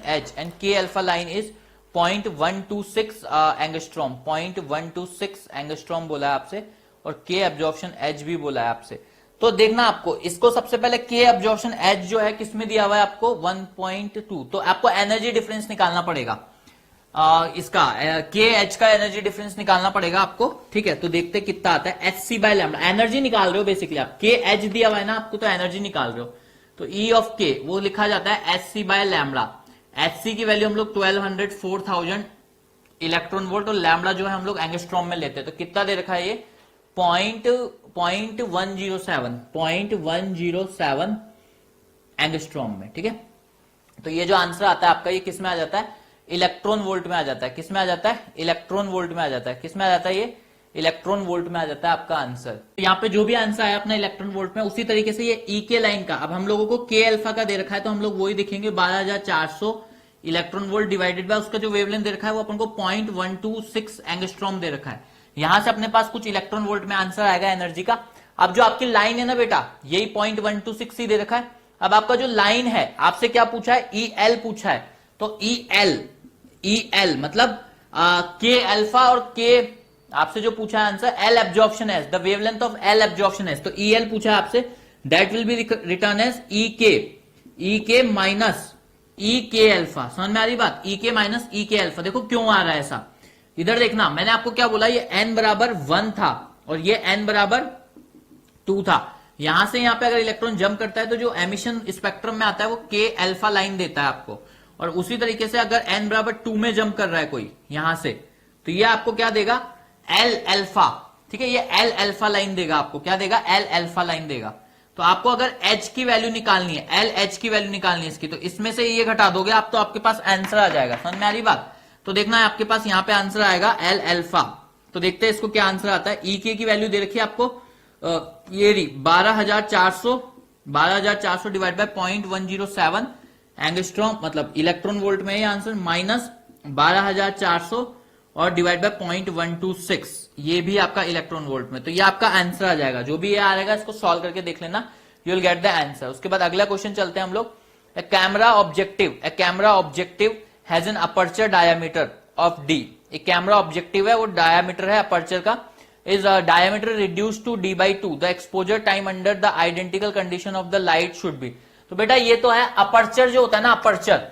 एच एंड के alpha line is 0.126 angstrom, 0.126 angstrom बोला है आपसे, और के एब्जॉर्प्शन एच भी बोला है आपसे। तो देखना आपको इसको सबसे पहले के एब्जॉर्प्शन एच जो है किसमें दिया हुआ है आपको 1.2, तो आपको एनर्जी डिफरेंस निकालना पड़ेगा। इसका के एच का एनर्जी डिफरेंस निकालना पड़ेगा आपको, ठीक है। तो देखते कितना आता है, H C by lambda, energy निकाल रहे हो बेसिकली आप, के एच दिया हुआ है ना आपको तो एनर्जी निकाल रहे हो। तो ई ऑफ के वो लिखा जाता है H C by lambda. H C की वैल्यू हम लोग 1200 4000 इलेक्ट्रॉन वोल्ट, और लैम्बडा जो है हम लोग एंगस्ट्रॉम में लेते हैं। तो कितना दे रखा है ये 0.107 एंगस्ट्रॉम में, ठीक है। तो ये जो आंसर आता है आपका ये किस में आ जाता है, इलेक्ट्रॉन वोल्ट में आ जाता है। किस में आ जाता है, इलेक्ट्रॉन वोल्ट में आ जाता है। किस में आ जाता है, ये इलेक्ट्रॉन वोल्ट में आ जाता है आपका आंसर। तो यहाँ पे जो भी आंसर आया अपना इलेक्ट्रॉन वोल्ट में, उसी तरीके से ये ई के लाइन का, अब हम लोगों को के अल्फा का दे रखा है तो हम लोग वही देखेंगे 12400 इलेक्ट्रॉन वोल्ट डिवाइडेड बाय उसका जो वेवलेंथ दे रखा है वो अपन को 0.126 एंगस्ट्रॉम दे रखा है। यहां से अपने पास कुछ इलेक्ट्रॉन वोल्ट में आंसर आएगा एनर्जी का। अब जो आपकी लाइन है ना बेटा, यही 0.126 ही दे रखा है। अब आपका जो लाइन है आपसे क्या पूछा है, ई एल पूछा है। तो ई एल मतलब के अल्फा और के आपसे जो पूछा है answer L absorption is, the wavelength of L absorption is. तो ई एल पूछा है आपसे, that will be written as E K minus ई के अल्फा। समझ में आ रही बात, ई के माइनस ई के अल्फा। देखो क्यों आ रहा है ऐसा, इधर देखना मैंने आपको क्या बोला, ये n बराबर 1 था और ये n बराबर 2 था। यहां से यहां पे अगर इलेक्ट्रॉन जंप करता है तो जो एमिशन स्पेक्ट्रम में आता है वो के अल्फा लाइन देता है आपको, और उसी तरीके से अगर n बराबर 2 में जंप कर रहा है कोई यहां से, तो ये आपको क्या देगा, एल अल्फा, ठीक है। ये एल अल्फा लाइन देगा आपको, क्या देगा, एल अल्फा लाइन देगा। तो आपको अगर h की वैल्यू निकालनी है, एल एच की वैल्यू निकालनी है इसकी, तो इसमें से ये घटा दोगे आप तो आपके पास आंसर आ जाएगा। समझ में आ रही बात। तो देखना है आपके पास यहाँ पे आंसर आएगा एल अल्फा। तो देखते हैं इसको क्या आंसर आता है। ई के की वैल्यू दे रखी है आपको ये रही 12400 डिवाइड बाय 0.107 एंगस्ट्रॉम, मतलब इलेक्ट्रॉन वोल्ट में ये आंसर, माइनस 12400 और डिवाइड बाय 0.126, ये भी आपका इलेक्ट्रॉन वोल्ट में। तो ये आपका आंसर आ जाएगा। जो भी ये आ जाएगा इसको सॉल्व करके देख लेना, you will get the answer. उसके बाद अगला क्वेश्चन चलते हैं हम लोग। A camera objective has an aperture diameter of d। एक कैमरा ऑब्जेक्टिव है, वो डायमीटर है अपर्चर का, is diameter reduce to d/2, the exposure time under the identical condition of the light should be. तो बेटा ये तो है अपर्चर जो होता है ना, अपर्चर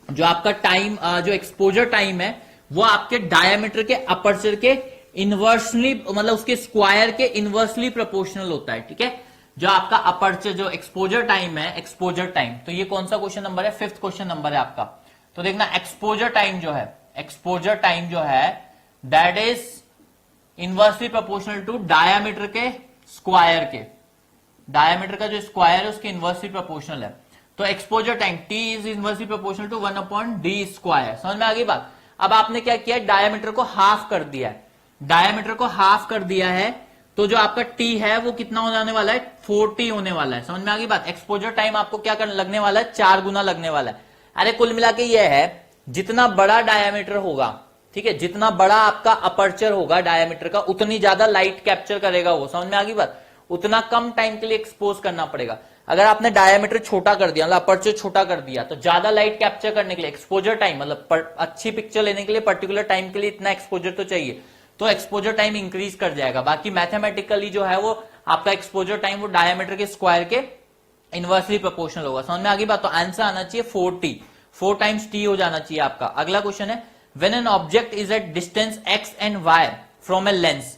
जो आपका टाइम जो एक्सपोजर टाइम है वो आपके डायमीटर के अपर्चर के इनवर्सली, मतलब उसके स्क्वायर के इनवर्सली प्रोपोर्शनल होता है, ठीक है। जो आपका अपर्चर जो एक्सपोजर टाइम है, एक्सपोजर टाइम, तो ये कौन सा क्वेश्चन नंबर है, 5th क्वेश्चन नंबर है आपका। तो देखना एक्सपोजर टाइम जो है that is inversely proportional to diameter के स्क्वायर के, डायमीटर का जो स्क्वायर है उसके इनवर्सली प्रोपोर्शनल है। तो exposure time T is inversely proportional to 1/d square. समझ में आ गई बात। अब आपने क्या किया, डायमीटर को हाफ कर दिया है, डायमीटर को हाफ कर दिया है, तो जो आपका T है वो कितना हो जाने वाला है, 40 होने वाला है। समझ में आ गई बात। एक्सपोजर टाइम आपको क्या लगने वाला है, 4 गुना लगने वाला है। अरे कुल मिला के ये है, जितना बड़ा डायमीटर होगा, ठीक है, जितना बड़ा आपका अपर्चर होगा डायमीटर का, उतनी ज्यादा लाइट कैप्चर करेगा वो। समझ में आ गई बात। उतना कम टाइम के लिए एक्सपोज करना पड़ेगा। अगर आपने डायमीटर छोटा कर दिया, मतलब अपर्चर छोटा कर दिया, तो ज्यादा लाइट कैप्चर करने के लिए एक्सपोजर टाइम, मतलब अच्छी पिक्चर लेने के लिए पर्टिकुलर टाइम के लिए इतना एक्सपोजर तो चाहिए, तो एक्सपोजर टाइम इंक्रीज कर जाएगा। बाकी मैथमेटिकली जो है वो आपका एक्सपोजर टाइम वो डायमीटर के स्क्वायर के इनवर्सली प्रोपोर्शनल होगा। समझ में आ गई बात। तो आंसर आना चाहिए 4 टाइम्स T हो जाना चाहिए आपका। अगला क्वेश्चन है, when an object is at distance x and y from a lens,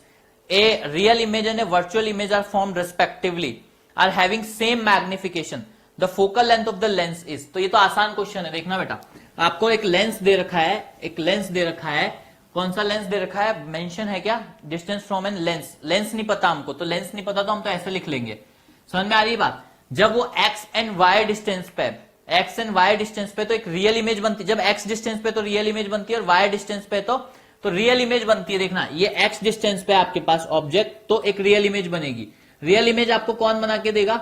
a real image and a virtual image are formed respectively, are having same magnification, the focal length of the lens is. तो ये तो आसान question है, देखना बेटा, आपको एक lens दे रखा है, एक लेंस दे रखा है, कौन सा लेंस दे रखा है, मेंशन है क्या, distance from an lens, lens नहीं पता हमको, तो लेंस नहीं पता तो हम तो ऐसे लिख लेंगे, समझ में आ रही बात। जब वो x एंड y डिस्टेंस पे, x एंड y डिस्टेंस पे तो एक रियल इमेज बनती है, जब x डिस्टेंस पे तो रियल इमेज बनती है और y डिस्टेंस पे तो रियल इमेज बनती है। देखना ये x डिस्टेंस पे आपके पास ऑब्जेक्ट, तो एक रियल इमेज बनेगी। रियल इमेज आपको कौन बना के देगा,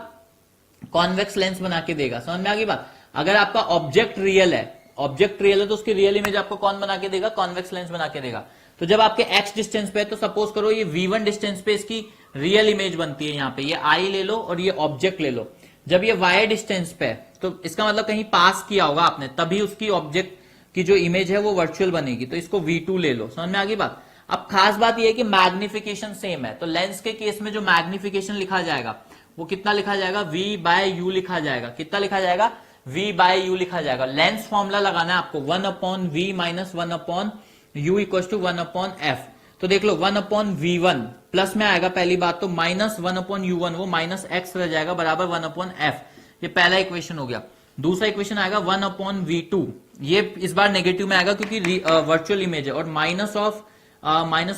कॉन्वेक्स लेंस बना के देगा, समझ में आ गई बात। अगर आपका ऑब्जेक्ट रियल है, ऑब्जेक्ट रियल है तो उसकी रियल इमेज आपको कौन बना के देगा, कॉन्वेक्स लेंस बना के देगा। तो जब आपके x डिस्टेंस पे है तो सपोज करो ये v1 डिस्टेंस पे इसकी रियल इमेज बनती है, यहाँ पे ये I ले लो और ये ऑब्जेक्ट ले लो। जब ये y डिस्टेंस पे है तो इसका मतलब कहीं पास किया होगा आपने, तभी उसकी ऑब्जेक्ट की जो इमेज है वो वर्चुअल बनेगी, तो इसको v2 ले लो, समझ में आ गई बात। अब खास बात ये है कि मैग्निफिकेशन सेम है, तो लेंस के केस में जो मैग्निफिकेशन लिखा जाएगा वो कितना लिखा जाएगा, v/u लिखा जाएगा, कितना लिखा जाएगा, v/u लिखा जाएगा। लेंस फॉर्मूला लगाना है आपको, 1/v minus 1/u equal to 1/f। तो देख लो 1/v1 प्लस में आएगा पहली बात, तो माइनस 1/u1 वो माइनस x रह जाएगा बराबर 1/f। ये पहला इक्वेशन हो गया। दूसरा इक्वेशन आएगा 1/v2, ये इस बार नेगेटिव में आएगा क्योंकि वर्चुअल इमेज है, और माइनस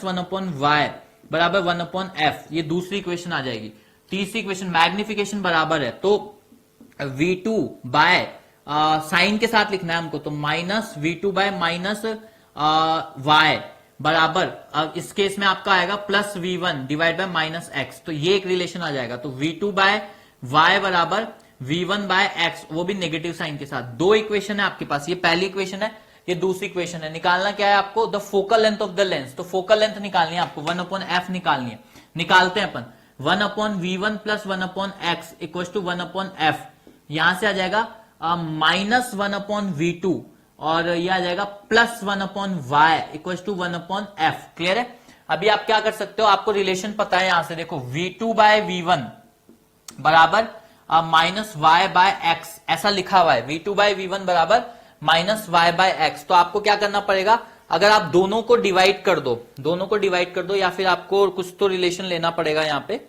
1/y बराबर 1/f, ये दूसरी इक्वेशन आ जाएगी। तीसरी इक्वेशन मैग्निफिकेशन बराबर है, तो v2 बाय साइन के साथ लिखना है हमको, तो minus v2 bye minus y बराबर, अब इस केस में आपका आएगा plus v1 divide by minus x, तो ये एक रिलेशन आ जाएगा। तो v2 बाय y बराबर v1 बाय x, वो भी नेगेटिव साइन के साथ। दो इक्वेशन है आपके पास, ये पहली इक्वेशन है, ये दूसरी इक्वेशन है। निकालना क्या है आपको, the focal length of the lens, तो फोकल लेंथ निकालनी है आपको, 1/f निकालनी है। निकालते हैं अपन, 1/v1 plus 1/x equal to 1/f, यहां से आ जाएगा माइनस 1/v2 और ये आ जाएगा plus 1/y equal to 1/f। Clear है। अभी आप क्या कर सकते हो, आपको रिलेशन पता है, यहां से देखो v2 बाय v1 बराबर माइनस y बाय x, ऐसा लिखा हुआ है, v2 बाय v1 बराबर माइनस y बाय x। तो आपको क्या करना पड़ेगा, अगर आप दोनों को डिवाइड कर दो, दोनों को डिवाइड कर दो, या फिर आपको कुछ तो रिलेशन लेना पड़ेगा यहाँ पे,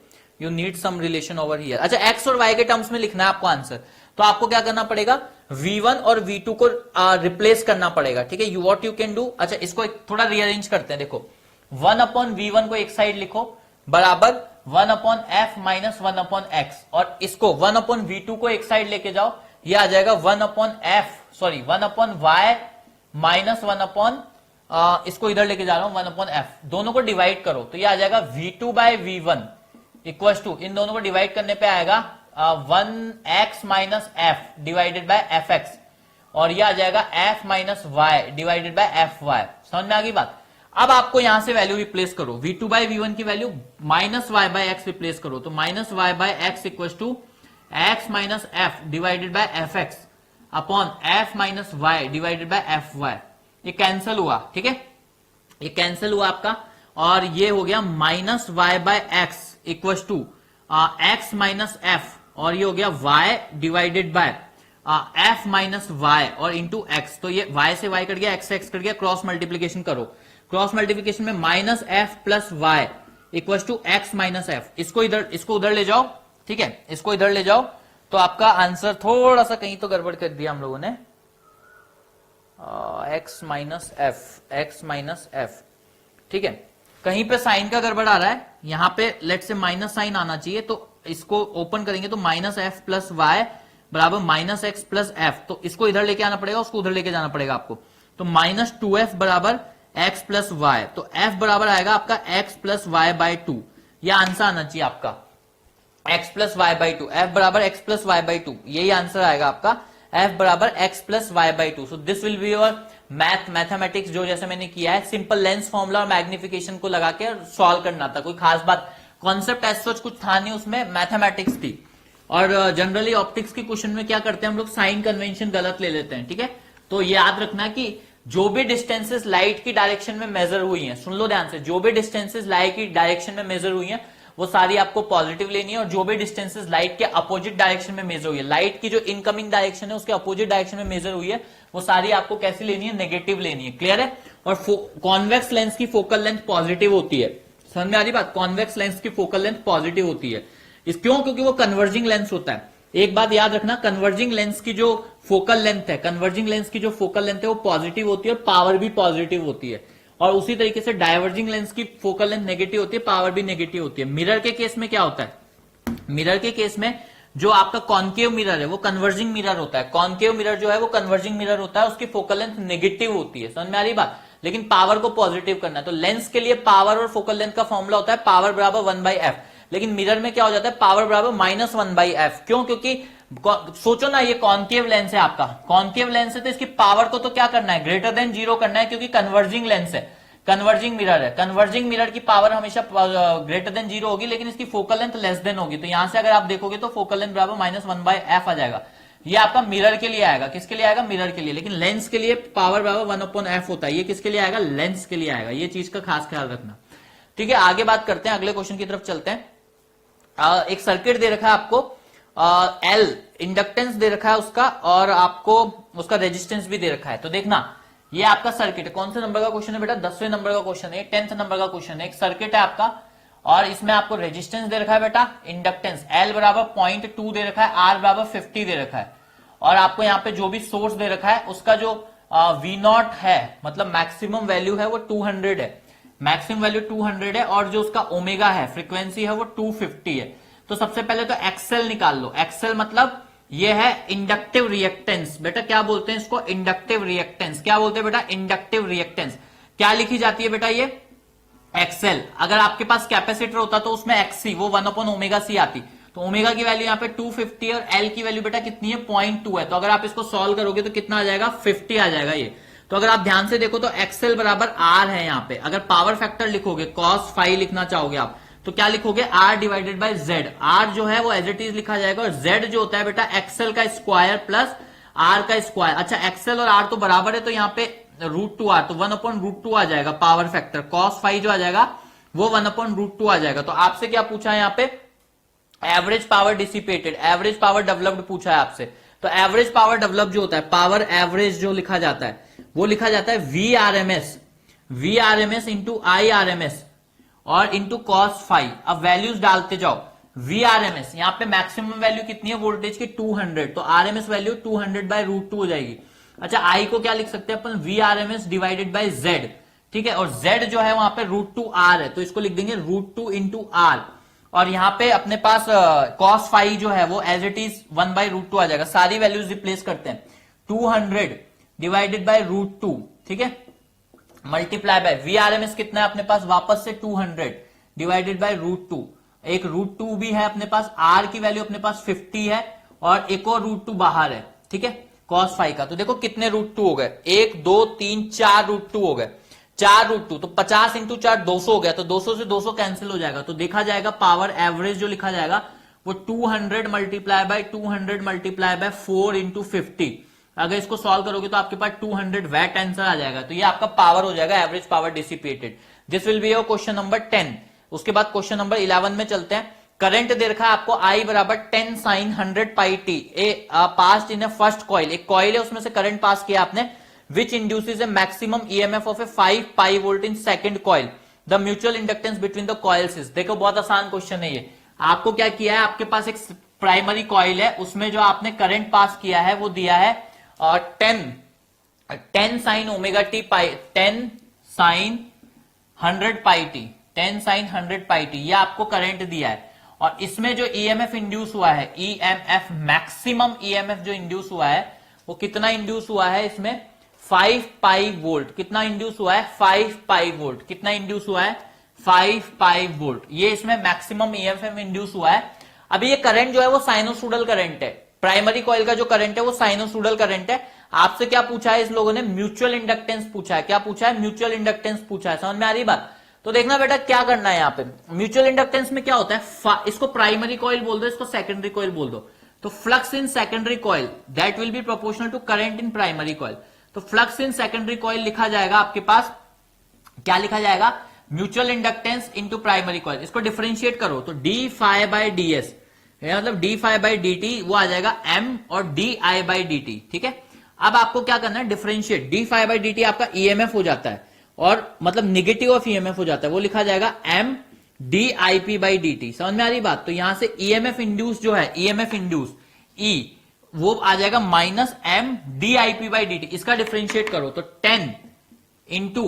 you need some relation over here. अच्छा x और y के टर्म्स में लिखना है आपको आंसर, तो आपको क्या करना पड़ेगा, v1 और v2 को रिप्लेस करना पड़ेगा, ठीक है। व्हाट यू कैन डू, अच्छा इसको थोड़ा रीअरेंज करते हैं, देखो 1/v1 को एक साइड लिखो बराबर 1/f माइनस 1/x, और इसको 1/v2 को एक साइड लेके जाओ, ये आ जाएगा 1/y माइनस 1/, इसको इधर लेके जा रहा हूं 1/f, दोनों को डिवाइड करो तो ये आ जाएगा v2 by v1 equal to, इन दोनों को डिवाइड करने पे आएगा 1x minus f divided by fx, और ये आ जाएगा f minus y divided by fy। समझ में आ गई बात। अब आपको यहां से वैल्यू रिप्लेस करो, v2 बाय v1 की value minus y by x replace करो, तो minus y by x equal to x minus f divided by fx upon f minus y divided by fy। ये कैंसिल हुआ, ठीक है, ये cancel हुआ आपका, और ये हो गया minus y by x equal to x minus f, और ये हो गया y divided by f minus y और इंटू x। तो ये y से y कट गया, x से x कट गया, क्रॉस मल्टीप्लीकेशन करो, क्रॉस मल्टीप्लीकेशन में minus f plus y equal to x minus f, इसको इधर, इसको उधर ले जाओ, ठीक है, इसको इधर ले जाओ, तो आपका आंसर थोड़ा सा कहीं तो गड़बड़ कर दिया हम लोगों ने, x माइनस f, ठीक है, कहीं पे साइन का गड़बड़ आ रहा है, यहां पे लेट से माइनस साइन आना चाहिए, तो इसको ओपन करेंगे तो माइनस f प्लस y बराबर माइनस x प्लस f, तो इसको इधर लेके आना पड़ेगा, उसको उधर लेके जाना पड़ेगा आपको, तो माइनस 2f बराबर x प्लस y, तो f बराबर आएगा आपका x प्लस y बाई 2, यह आंसर आना चाहिए आपका x plus y by 2, f बराबर x प्लस y बाई 2, यही आंसर आएगा आपका f बराबर x plus y by 2। So this will be your mathematics, जो जैसे मैंने किया है, सिंपल लेंस फॉर्मूला और मैग्निफिकेशन को लगा के सॉल्व करना था, कोई खास बात, कॉन्सेप्ट एज सच कुछ था नहीं उसमें, मैथमेटिक्स थी। और जनरली ऑप्टिक्स के क्वेश्चन में क्या करते हैं हम लोग, साइन कन्वेंशन गलत ले लेते हैं, ठीक है। तो ये याद रखना कि जो भी डिस्टेंसेस लाइट की डायरेक्शन में मेजर हुई हैं, सुन लो ध्यान से, जो भी डिस्टेंसेस लाइट की डायरेक्शन में मेजर हुई हैं वो सारी आपको पॉजिटिव लेनी है, और जो भी डिस्टेंसेस लाइट के अपोजिट डायरेक्शन में मेजर हुई है, लाइट की जो इनकमिंग डायरेक्शन है उसके अपोजिट डायरेक्शन में मेजर हुई है, वो सारी आपको कैसी लेनी है, नेगेटिव लेनी है। क्लियर है। और कॉन्वेक्स लेंस की फोकल लेंथ पॉजिटिव होती है। समझ में आ रही बात, कॉन्वेक्स लेंस की फोकल लेंथ पॉजिटिव होती है। इस क्यों, क्योंकि वो कन्वर्जिंग लेंस होता है। एक बात याद रखना, कन्वर्जिंग लेंस की जो फोकल लेंथ है, कन्वर्जिंग लेंस की जो फोकल लेंथ है वो पॉजिटिव होती है और पावर भी पॉजिटिव होती है। और उसी तरीके से डायवर्जिंग लेंस की फोकल लेंथ नेगेटिव होती है, पावर भी नेगेटिव होती है। मिरर के केस में क्या होता है, मिरर के केस में जो आपका कॉन्केव मिरर है वो कन्वर्जिंग मिरर होता है। कॉन्केव मिरर जो है वो कन्वर्जिंग मिरर होता है, उसकी फोकल लेंथ नेगेटिव होती है। समझ में आ रही बात, लेकिन पावर को पॉजिटिव करना है। तो लेंस के लिए पावर और फोकल लेंथ का फॉर्मूला होता है पावर बराबर 1/f, लेकिन मिरर में क्या हो जाता है, पावर बराबर -1/f। क्यों, क्योंकि सोचो ना, ये कॉन्केव लेंस है आपका, कॉन्केव लेंस है तो इसकी पावर को तो क्या करना है, ग्रेटर देन 0 करना है, क्योंकि कन्वर्जिंग लेंस है, कन्वर्जिंग मिरर है। कन्वर्जिंग मिरर की पावर हमेशा ग्रेटर देन 0 होगी, लेकिन इसकी फोकल लेंथ लेस देन होगी। तो यहां से अगर आप देखोगे तो फोकल लेंथ बराबर -1/f आ जाएगा। ये आपका मिरर के लिए आएगा, किसके लिए आएगा, मिरर के लिए। लेकिन लेंस के लिए पावर बराबर 1/f होता है, ये किसके लिए आएगा, लेंस के लिए आएगा। ये चीज का खास ख्याल रखना। ठीक है, आगे बात करते हैं, अगले क्वेश्चन की तरफ चलते हैं। एक सर्किट दे रखा है आपको, एल इंडक्टेंस दे रखा है उसका, और आपको उसका रेजिस्टेंस भी दे रखा है। तो देखना, ये आपका सर्किट है। कौन से नंबर का क्वेश्चन है बेटा, 10वें नंबर का क्वेश्चन है, 10th नंबर का क्वेश्चन है। एक सर्किट है आपका और इसमें आपको रेजिस्टेंस दे रखा है बेटा, इंडक्टेंस एल बराबर 0.2 दे रखा है, आर बराबर 50 दे रखा है, और आपको यहाँ पे जो भी सोर्स दे रखा है उसका जो V0 है, मतलब मैक्सिमम वैल्यू है वो 200 है, मैक्सिमम वैल्यू 200 है, और जो उसका ओमेगा है, फ्रीक्वेंसी है वो 250 है। तो सबसे पहले तो एक्सएल निकाल लो। एक्सएल मतलब ये है इंडक्टिव रिएक्टेंस। बेटा क्या बोलते हैं इसको, इंडक्टिव रिएक्टेंस। क्या बोलते हैं बेटा, इंडक्टिव रिएक्टेंस। क्या लिखी जाती है बेटा, ये एक्सएल। अगर आपके पास कैपेसिटर होता तो उसमें एक्सी, वो 1/ωc आती। तो ओमेगा की वैल्यू यहाँ पे 250 और एल की वैल्यू बेटा कितनी है, 0.2 है। तो अगर आप इसको सॉल्व करोगे तो कितना आ जाएगा, 50 आ जाएगा ये। तो अगर आप ध्यान से देखो तो एक्सएल बराबर आर है यहाँ पे। अगर पावर फैक्टर लिखोगे, cos फाई लिखना चाहोगे आप, तो क्या लिखोगे, R divided by Z। R जो है वो एज इट इज लिखा जाएगा, और Z जो होता है बेटा एक्सएल का स्क्वायर प्लस R का स्क्वायर। अच्छा, एक्सएल और R तो बराबर है, तो यहाँ पे √2R, तो 1/√2 आ जाएगा पावर फैक्टर। cos फाई जो आ जाएगा वो 1/√2 आ जाएगा। तो आपसे क्या पूछा है यहाँ पे, average power dissipated, average power developed पूछा है आपसे। तो एवरेज पावर डेवलप जो होता है, पावर एवरेज जो लिखा जाता है वो लिखा जाता है VRMS इंटू IRMS और इंटू cos फाई। अब वैल्यूज डालते जाओ। VRMS यहाँ पे मैक्सिमम वैल्यू कितनी है वोल्टेज की, 200, तो RMS वैल्यू 200/√2 हो जाएगी। अच्छा, I को क्या लिख सकते हैं अपन, VRMS डिवाइडेड बाय Z। ठीक है, और Z जो है वहां पे √2R है, तो इसको लिख देंगे √2 इंटू R। और यहाँ पे अपने पास cos फाई जो है वो एज इट इज 1/√2 आ जाएगा। सारी वैल्यूज रिप्लेस करते हैं, 200 डिवाइडेड बाय √2, ठीक है, मल्टीप्लाई बाय VRMS कितना है अपने पास, वापस से 200 डिवाइडेड बाय √2। एक √2 भी है अपने पास, R की वैल्यू अपने पास 50 है, और एक और √2 बाहर है। ठीक है, cos फाई का। तो देखो कितने √2 हो गए, 1 2 3 4 √2 हो गए, 4 √2, तो 50 इंटू 4 200 हो गया। तो 200 से 200 कैंसिल हो जाएगा। तो देखा जाएगा पावर एवरेज जो लिखा जाएगा वो 200 multiply by 200 multiply by 4 into 50। अगर इसको सॉल्व करोगे तो आपके पास 200 वैट आंसर आ जाएगा। तो ये आपका पावर हो जाएगा, average power dissipated. This will be your question number 10। उसके बाद क्वेश्चन नंबर 11 में चलते हैं। करंट दे रखा है आपको I बराबर 10 sin 100 pi t पास इन ए फर्स्ट कॉइल। एक कॉइल है, उसमें से करंट पास किया आपने, which induces a maximum EMF of a 5 pi volt in second coil. The mutual inductance between the coils is। देखो बहुत आसान क्वेश्चन है ये। आपको क्या किया है, आपके पास एक प्राइमरी कॉइल है, उसमें जो आपने करंट पास किया है वो दिया है 10 sin omega T pi, 10 sin 100 pi T, 10 sin 100 pi T, ये आपको करंट दिया है। और इसमें जो EMF इंड्यूस हुआ है, EMF मैक्सिमम EMF जो इंड्यूस हुआ है वो कितना इंड्यूस हुआ है इसमें, 5 पाई वोल्ट। कितना इंड्यूस हुआ है, 5 पाई वोल्ट। कितना इंड्यूस हुआ है, 5 पाई वोल्ट। ये इसमें मैक्सिमम EMF इंड्यूस हुआ है। अभी ये करंट जो है वो साइनोसुडल करंट है, प्राइमरी कॉइल का जो करंट है वो साइनोसुडल करंट है। आपसे क्या पूछा है इस लोगों ने, म्यूचुअल इंडक्टेंस पूछा है। क्या पूछा है, म्यूचुअल इंडक्टेंस पूछा है। समझ में आ रही बात। तो देखना बेटा क्या करना है यहाँ पे, म्यूचुअल इंडक्टेंस में क्या होता है, इसको प्राइमरी कॉइल बोल दो, इसको सेकेंडरी कॉइल बोल दो। तो flux in secondary coil that will be proportional to current in primary coil. तो फ्लक्स इन सेकेंडरी कॉइल लिखा जाएगा आपके पास, क्या लिखा जाएगा, mutual inductance into primary coil. इसको डिफरेंशिएट करो तो d phi by d s, मतलब d phi by D t वो आ जाएगा M और d I by D t. ठीक है, अब आपको क्या करना है, differentiate d phi by D T आपका ईएमएफ हो जाता है, और मतलब निगेटिव ऑफ ईएमएफ हो जाता है, वो लिखा जाएगा M D I P by D T. समझ में आ रही बात? तो यहां से ईएमएफ इंड्यूस जो है, ईएमएफ इंड्यूस ई, वो आ जाएगा minus M D I P by D T. इसका डिफरेंशिएट करो तो 10 into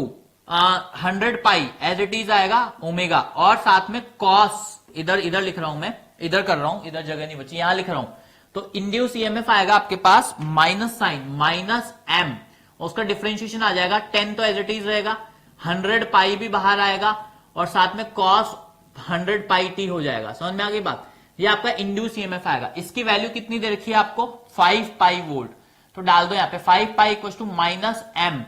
100 pi as it is आएगा ओमेगा, और साथ में कॉस, इधर लिख रहा हूं मैं, इधर कर रहा हूं, इधर जगह नहीं बची, यहां लिख रहा हूं। तो इंड्यूस ईएमएफ आएगा आपके पास माइनस साइन माइनस एम, उसका डिफरेंशिएशन आ जाएगा 10 तो एज इट इज रहेगा, 100 पाई भी बाहर आएगा, और साथ में कॉस 100 पाई टी हो जाएगा। समझ में आ गई बात? ये आपका इंड्यूस ईएमएफ आएगा। इसकी वैल्यू कितनी दे रखी है आपको, 5 पाई वोल्ट, तो डाल दो यहाँ पे 5 pi equal to minus M.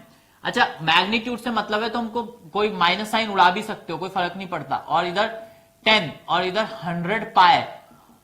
अच्छा, मैग्नीट्यूड से मतलब है तो हमको कोई माइनस साइन उड़ा भी सकते हो, कोई फर्क नहीं पड़ता, और इधर 10 और इधर 100 पाई,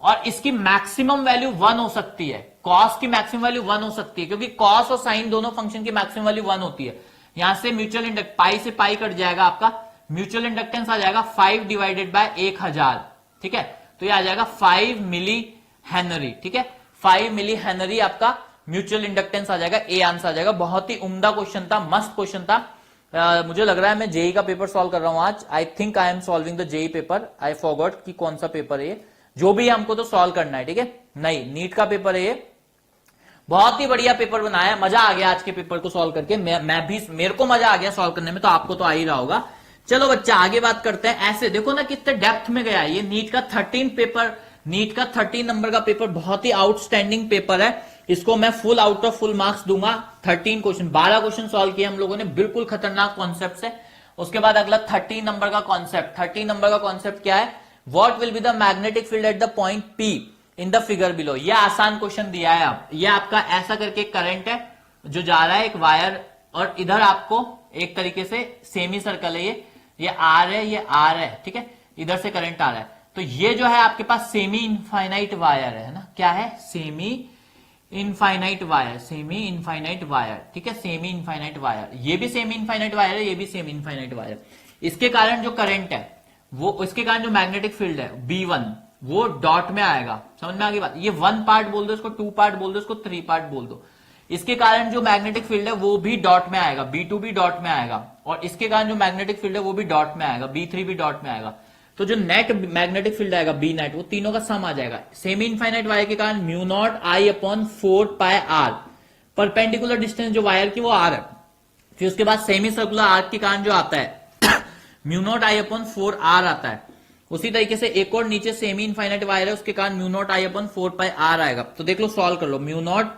और इसकी मैक्सिमम वैल्यू 1 हो सकती है, कॉस की मैक्सिमम वैल्यू 1 हो सकती है, क्योंकि कॉस और साइन दोनों फंक्शन की मैक्सिमम वैल्यू 1 होती है। यहां से म्यूचुअल इंडक्ट पाई से पाई कट जाएगा, आपका म्यूचुअल इंडक्टेंस आ जाएगा 5 डिवाइडेड बाय 1000, ठीक है, तो ये आ जाएगा 5 मिली हेनरी, ठीक है, 5 मिली हेनरी आपका म्यूचुअल इंडक्टेंस आ जाएगा, ए आंसर आ जाएगा। बहुत ही उम्दा क्वेश्चन था, मस्त क्वेश्चन था। मुझे लग रहा है मैं जेई का पेपर सॉल्व कर रहा हूं आज। आई think I am solving the JEE paper, I forgot कि कौन सा पेपर है ये, जो भी हमको तो सॉल्व करना है, ठीक है, नहीं नीट का पेपर है ये। बहुत ही बढ़िया पेपर बनाया, मजा आ गया आज के पेपर को सॉल्व करके, मैं भी, मेरे को मजा आ गया सॉल्व करने में, तो आपको तो आ ही रहा होगा। चलो बच्चा आगे बात करते हैं। ऐसे देखो ना कितने डेप्थ में गया ये नीट का 13 पेपर, नीट का 13 नंबर का पेपर, बहुत ही आउटस्टैंडिंग पेपर है। इसको मैं full out of full marks दूंगा। 13 क्वेश्चन, 12 क्वेश्चन सॉल्व किए हम लोगों ने, बिल्कुल खतरनाक कॉन्सेप्ट से। उसके बाद अगला 13 नंबर का कॉन्सेप्ट, 13 नंबर का कॉन्सेप्ट क्या है, what will be the magnetic field at the point P in the figure below. ये आसान क्वेश्चन दिया है। आप ये आपका ऐसा करके करंट है जो जा रहा है एक वायर, और इधर आपको एक तरीके से सेमी सर्कल है, ये आर है, ये आर है, ठीक है, इधर से करंट आ रहा है। तो ये जो है आपके पास सेमी इनफाइनाइट वायर है ना, क्या है, semi infinite wire, semi infinite wire, ठीक है, सेमी इनफाइनाइट वायर, ये भी सेमी इनफाइनाइट वायर है, ये भी सेमी इनफाइनाइट वायर। इसके कारण जो करंट है वो, इसके कारण जो मैग्नेटिक फील्ड है B1, वो डॉट में आएगा। समझ में आ गई बात? ये 1 पार्ट बोल दो, इसको 2 पार्ट बोल दो, इसको 3 पार्ट बोल दो। इसके कारण जो मैग्नेटिक फील्ड है वो भी डॉट में आएगा, B2 भी डॉट में आएगा, और इसके कारण जो मैग्नेटिक फील्ड है वो भी डॉट में आएगा, B3 भी डॉट में आएगा। तो जो नेट मैग्नेटिक फील्ड आएगा बी नेट, वो तीनों का सम आ जाएगा। सेमी इनफाइनाइट वायर के कारण mu naught I upon 4 pi R, perpendicular distance जो वायर की वो आर है। फिर उसके बाद सेमी सर्कुलर आर्क के कारण जो आता है mu naught I upon 4 R आता है। उसी तरीके से एक और नीचे सेमी इनफाइनाइट वायर है, उसके कारण mu naught I upon 4 pi R आएगा। तो देख लो, सॉल्व कर लो, mu naught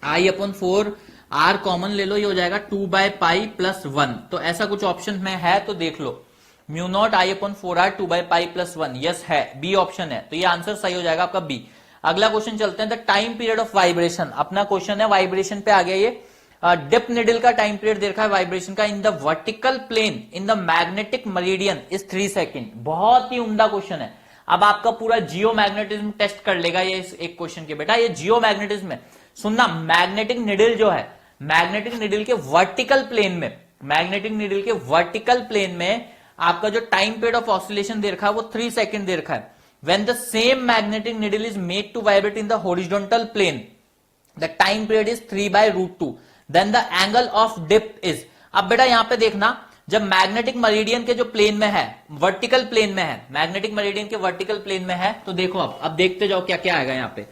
I upon 4 R common ले लो, ये हो जाएगा 2 बाई पाई प्लस 1। तो ऐसा कुछ ऑप्शन में है तो देख लो, mu naught I upon 4 R 2 by pi plus 1, yes है, बी ऑप्शन है, तो ये आंसर सही हो जाएगा आपका बी। अगला क्वेश्चन चलते हैं, the time period of vibration. अपना क्वेश्चन है वाइब्रेशन पे आ गया ये। डिप निडल का टाइम पीरियड दे रखा है वाइब्रेशन का in the vertical plane in the magnetic meridian is 3 second. बहुत ही उम्दा क्वेश्चन है। अब आपका पूरा जियो मैग्नेटिज्म टेस्ट कर लेगा ये इस एक क्वेश्चन के। बेटा ये जियो मैग्नेटिज्म है, सुनना, मैग्नेटिक निडल जो है, मैग्नेटिक निडल के वर्टिकल प्लेन में, मैग्नेटिक निडल के वर्टिकल प्लेन में आपका जो टाइम पीरियड ऑफ ऑसिलेशन दे रखा है वो 3 सेकेंड दे रखा है। When the same magnetic needle is made to vibrate in the horizontal plane, the time period is 3/√2, then the angle of dip is. अब बेटा यहां पे देखना, जब मैग्नेटिक मरीडियन के जो प्लेन में है, वर्टिकल प्लेन में है, मैग्नेटिक मरीडियन के वर्टिकल प्लेन में है, तो देखो अब देखते जाओ क्या क्या आएगा यहाँ पे।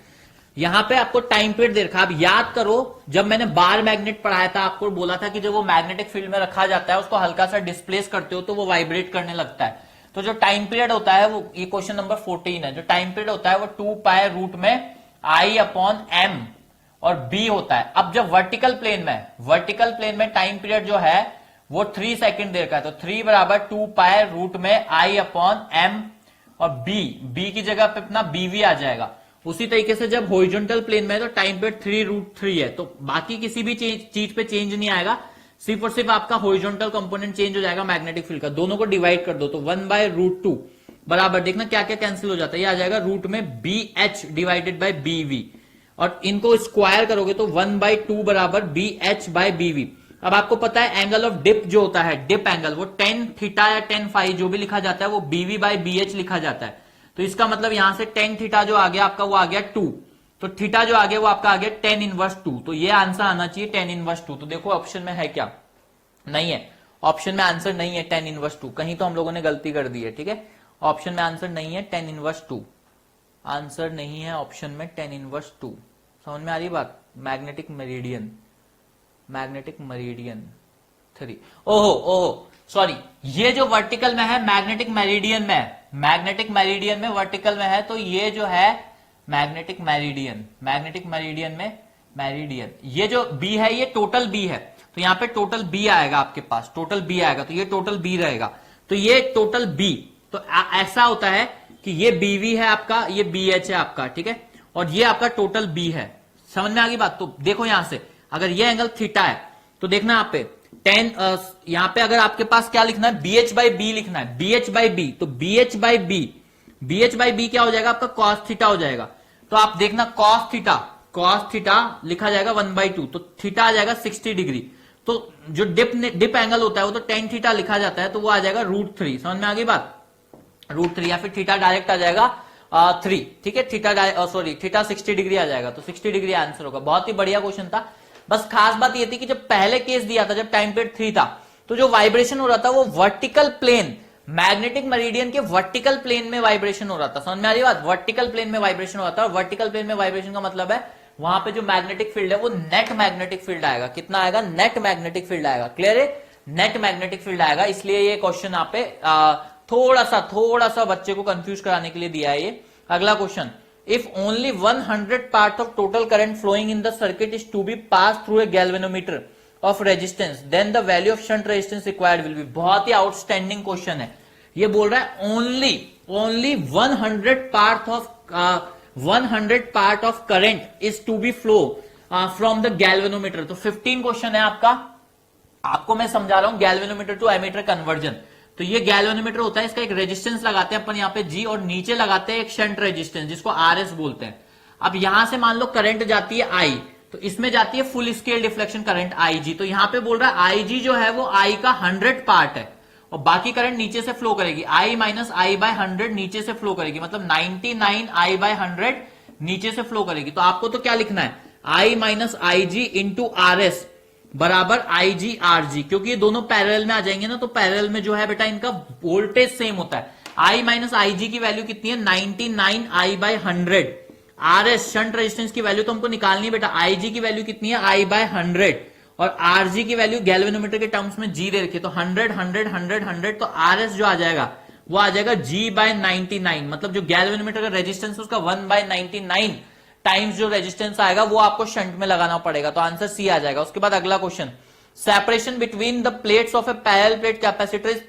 यहां पे आपको टाइम पीरियड दे रखा। अब याद करो, जब मैंने बार मैग्नेट पढ़ाया था, आपको बोला था कि जब वो मैग्नेटिक फील्ड में रखा जाता है, उसको हल्का सा डिस्प्लेस करते हो तो वो वाइब्रेट करने लगता है। तो जो टाइम पीरियड होता है वो, ये क्वेश्चन नंबर 14 है, जो टाइम पीरियड होता है वो 2 पाई रूट में आई अपॉन एम और बी होता है। अब जब वर्टिकल प्लेन में, वर्टिकल प्लेन में टाइम पीरियड जो है वो 3 सेकेंड दे रखा है, तो 3 बराबर 2 पाई रूट में आई अपॉन एम और बी की जगह पे अपना बीवी आ जाएगा। उसी तरीके से जब हॉरिजॉन्टल प्लेन में है तो टाइम पीरियड 3√3 है, तो बाकी किसी भी चीज पे चेंज नहीं आएगा, सिर्फ और सिर्फ आपका हॉरिजॉन्टल कंपोनेंट चेंज हो जाएगा मैग्नेटिक फील्ड का। दोनों को डिवाइड कर दो तो 1/√2 बराबर, देखना क्या क्या कैंसिल हो जाता है, ये आ जाएगा रूट में BH डिवाइडेड बाय BV, और इनको स्क्वायर करोगे तो 1/2 बराबर BH बाय BV। अब आपको पता है एंगल ऑफ डिप जो होता है, डिप एंगल, वो tan थीटा या tan फाई जो भी लिखा जाता है वो BV बाय BH लिखा जाता है। तो इसका मतलब यहां से tan थीटा जो आ गया आपका वो आ गया 2, तो थीटा जो आ गया वो आपका आ गया tan इनवर्स 2। तो ये आंसर आना चाहिए tan इनवर्स 2। तो देखो ऑप्शन में है क्या, नहीं है, ऑप्शन में आंसर नहीं है tan इनवर्स 2। कहीं तो हम लोगों ने गलती कर दी है, ठीक है। ऑप्शन में आंसर नहीं है tan इनवर्स 2, आंसर नहीं है ऑप्शन में tan इनवर्स 2। समझ में आ रही बात। मैग्नेटिक मेरिडियन, मैग्नेटिक मेरिडियन 3, ओहो सॉरी, ये जो वर्टिकल में है मैग्नेटिक मेरिडियन में है, मैग्नेटिक मेरिडियन में वर्टिकल में है, तो ये जो है मैग्नेटिक मेरिडियन, मैग्नेटिक मेरिडियन में मेरिडियन, ये जो बी है ये टोटल बी है, तो यहां पे टोटल बी आएगा आपके पास, टोटल बी आएगा, तो ये टोटल बी रहेगा, तो ये टोटल बी। तो ऐसा होता है कि ये बीवी है आपका, ये बी एच है आपका, ठीक है, और ये आपका टोटल बी है। समझ में आ गई बात। तो देखो यहां से अगर ये एंगल थीटा है तो देखना यहाँ पे टेन, यहां पे अगर आपके पास क्या लिखना है, बी एच बाई बी लिखना है, बी एच बाई बी, तो B H by B, B H by B क्या हो जाएगा आपका कॉस थीटा हो जाएगा। तो आप देखना कॉस थीटा लिखा जाएगा 1/2, तो थीटा आ जाएगा 60 डिग्री। तो जो डिप एंगल होता है वो तो टेन थीटा लिखा जाता है, तो वो आ जाएगा √3। समझ में आ गई बात, √3, या फिर थीटा डायरेक्ट आ जाएगा 3, ठीक है, थीटा 60 डिग्री आ जाएगा, तो 60 डिग्री आंसर होगा। बहुत ही बढ़िया क्वेश्चन था। बस खास बात ये थी कि जब पहले केस दिया था, जब टाइम पीरियड 3 था, तो जो वाइब्रेशन हो रहा था वो वर्टिकल प्लेन, मैग्नेटिक मेरिडियन के वर्टिकल प्लेन में वाइब्रेशन हो रहा था। समझ में आ रही बात, वर्टिकल प्लेन में वाइब्रेशन हो रहा था। और वर्टिकल प्लेन में वाइब्रेशन का मतलब है वहां पे जो मैग्नेटिक फील्ड है वो नेट मैग्नेटिक फील्ड आएगा। कितना आएगा, नेट मैग्नेटिक फील्ड आएगा। क्लियर है, नेट मैग्नेटिक फील्ड आएगा। इसलिए ये क्वेश्चन यहाँ पे थोड़ा सा बच्चे को कंफ्यूज कराने के लिए दिया है ये। अगला question, if only 100 part of total current flowing in the circuit is to be passed through a galvanometer of resistance, then the value of shunt resistance required will be। बहुत ही आउटस्टैंडिंग क्वेश्चन है। ये बोल रहा है only 100 part of current is to be flow from the galvanometer। तो 15 question है आपका, आपको मैं समझा रहा हूं गैल्वेनोमीटर टू एमीटर कन्वर्जन। तो ये गैल्वेनोमीटर होता है, इसका एक रेजिस्टेंस लगाते हैं अपन यहाँ पे G, और नीचे लगाते हैं एक शंट रेजिस्टेंस जिसको RS बोलते हैं। अब यहां से मान लो करंट जाती है I, तो इसमें जाती है full scale deflection current IG। तो यहां पे बोल रहा है IG जो है वो I का 100 पार्ट है, और बाकी करंट नीचे से फ्लो करेगी, I माइनस I बाय 100 नीचे से फ्लो करेगी, मतलब 99 I बाय 100 नीचे से फ्लो करेगी। तो आपको तो क्या लिखना है, I minus IG into RS बराबर IG/RG, क्योंकि ये दोनों पैरेलल में आ जाएंगे ना, तो पैरेलल में जो है बेटा इनका वोल्टेज सेम होता है। I माइनस IG की वैल्यू कितनी है, 99 I by 100। RS shunt resistance की वैल्यू तो हमको निकालनी है बेटा, IG की वैल्यू कितनी है, I बाय 100, और RG की वैल्यू गैल्वेनोमीटर के टर्म्स में G दे रखी है, तो 100, तो RS जो आ जाएगा वो आ जाएगा G बाय 99, मतलब जो गैल्वेनोमीटर का रेजिस्टेंस है उसका 1/99 टाइम्स जो रेजिस्टेंस आएगा वो आपको शंट में लगाना पड़ेगा। तो आंसर सी आ जाएगा। उसके बाद अगला question, separation between the plates of a parallel plate capacitor is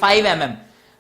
5 mm।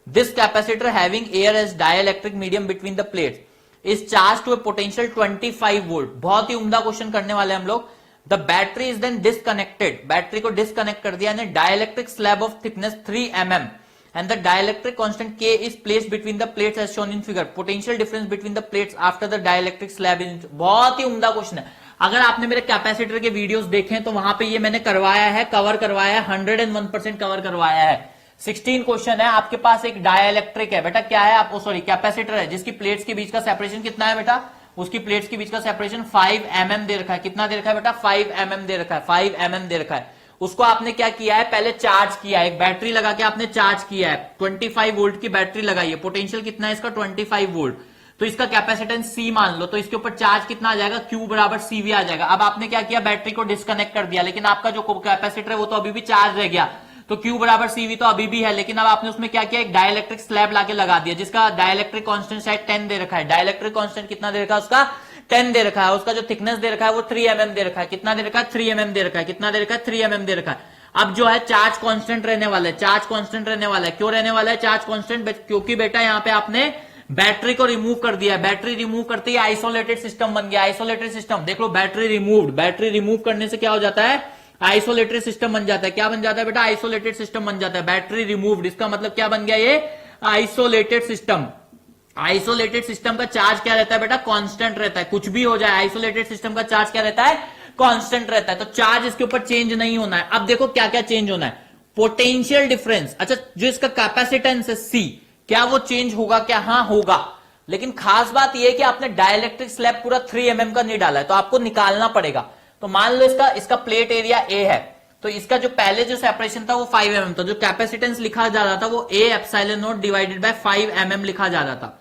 This capacitor having air as dielectric medium between the plates is charge to a potential 25 volt. बहुत ही उम्दा क्वेश्चन करने वाले हम लोग। The battery is then disconnected, battery को disconnect कर दिया, dielectric slab of thickness 3 mm and the dielectric constant K is placed between the plates as shown in figure। potential difference between the plates after the dielectric slab is। बहुत ही उम्दा question है। अगर आपने मेरे capacitor के videos देखे हैं तो वहां पे ये मैंने करवाया है, कवर करवाया है, 101% कवर करवाया है। 16 क्वेश्चन है। आपके पास एक डाइलेक्ट्रिक है बेटा, क्या है आप, सॉरी कैपेसिटर है, जिसकी प्लेट्स के बीच का सेपरेशन कितना है बेटा, उसकी प्लेट्स के बीच का सेपरेशन 5 mm दे रखा है। कितना दे रखा है बेटा, 5 mm दे रखा है, 5 mm दे रखा है। उसको आपने क्या किया है, पहले चार्ज किया है, एक बैटरी लगा के आपने चार्ज किया है, 25 वोल्ट की बैटरी लगाई है, पोटेंशियल कितना है इसका 25 वोल्ट, तो इसका कैपेसिटेंस C मान लो, तो इसके ऊपर चार्ज कितना आ जाएगा, Q बराबर CV आ जाएगा। अब आपने क्या किया, बैटरी को डिस्कनेक्ट कर दिया, लेकिन आपका जो कैपेसिटर है वो तो अभी भी चार्ज रह गया, तो Q बराबर CV तो अभी भी है, लेकिन अब आपने उसमें क्या किया, एक डाइलेक्ट्रिक स्लैब लाके लगा दिया, जिसका डाइलेक्ट्रिक कांस्टेंट शायद 10 दे रखा है। डाइलेक्ट्रिक कांस्टेंट कितना दे रखा है, उसका 10 दे रखा है। उसका जो थिकनेस दे रखा है वो 3 mm दे रखा है। कितना दे रखा है, 3 mm दे रखा है। कितना दे रखा है, 3 mm दे रखा है। अब जो है चार्ज कांस्टेंट रहने वाला है, चार्ज कांस्टेंट रहने वाला है। क्यों रहने वाला है चार्ज कांस्टेंट, क्योंकि बेटा यहाँ पे आपने बैटरी को रिमूव कर दिया है। बैटरी रिमूव करते ही आइसोलेटेड सिस्टम बन गया। आइसोलेटेड सिस्टम देख लो, बैटरी रिमूव्ड, बैटरी रिमूव करने से क्या हो जाता है, आइसोलेटेड सिस्टम बन जाता है। क्या बन जाता है बेटा, आइसोलेटेड सिस्टम बन जाता है। बैटरी रिमूव्ड, इसका मतलब क्या बन गया, ये आइसोलेटेड सिस्टम। आइसोलेटेड सिस्टम का चार्ज क्या रहता है बेटा, कांस्टेंट रहता है। कुछ भी हो जाए, आइसोलेटेड सिस्टम का चार्ज क्या रहता है, कांस्टेंट रहता है। तो चार्ज इसके ऊपर चेंज नहीं होना है। अब देखो क्या क्या चेंज होना है, पोटेंशियल डिफरेंस, अच्छा जो इसका कैपेसिटेंस है C, क्या वो चेंज होगा क्या, हाँ होगा, लेकिन खास बात यह है कि आपने डाइलेक्ट्रिक स्लैब पूरा 3 mm का नहीं डाला है, तो आपको निकालना पड़ेगा। तो मान लो इसका प्लेट एरिया ए है, तो इसका जो पहले जो सेपरेशन था वो 5 mm था, जो कैपेसिटेंस लिखा जा रहा था वो A epsilon not divided by 5 mm लिखा जा रहा था।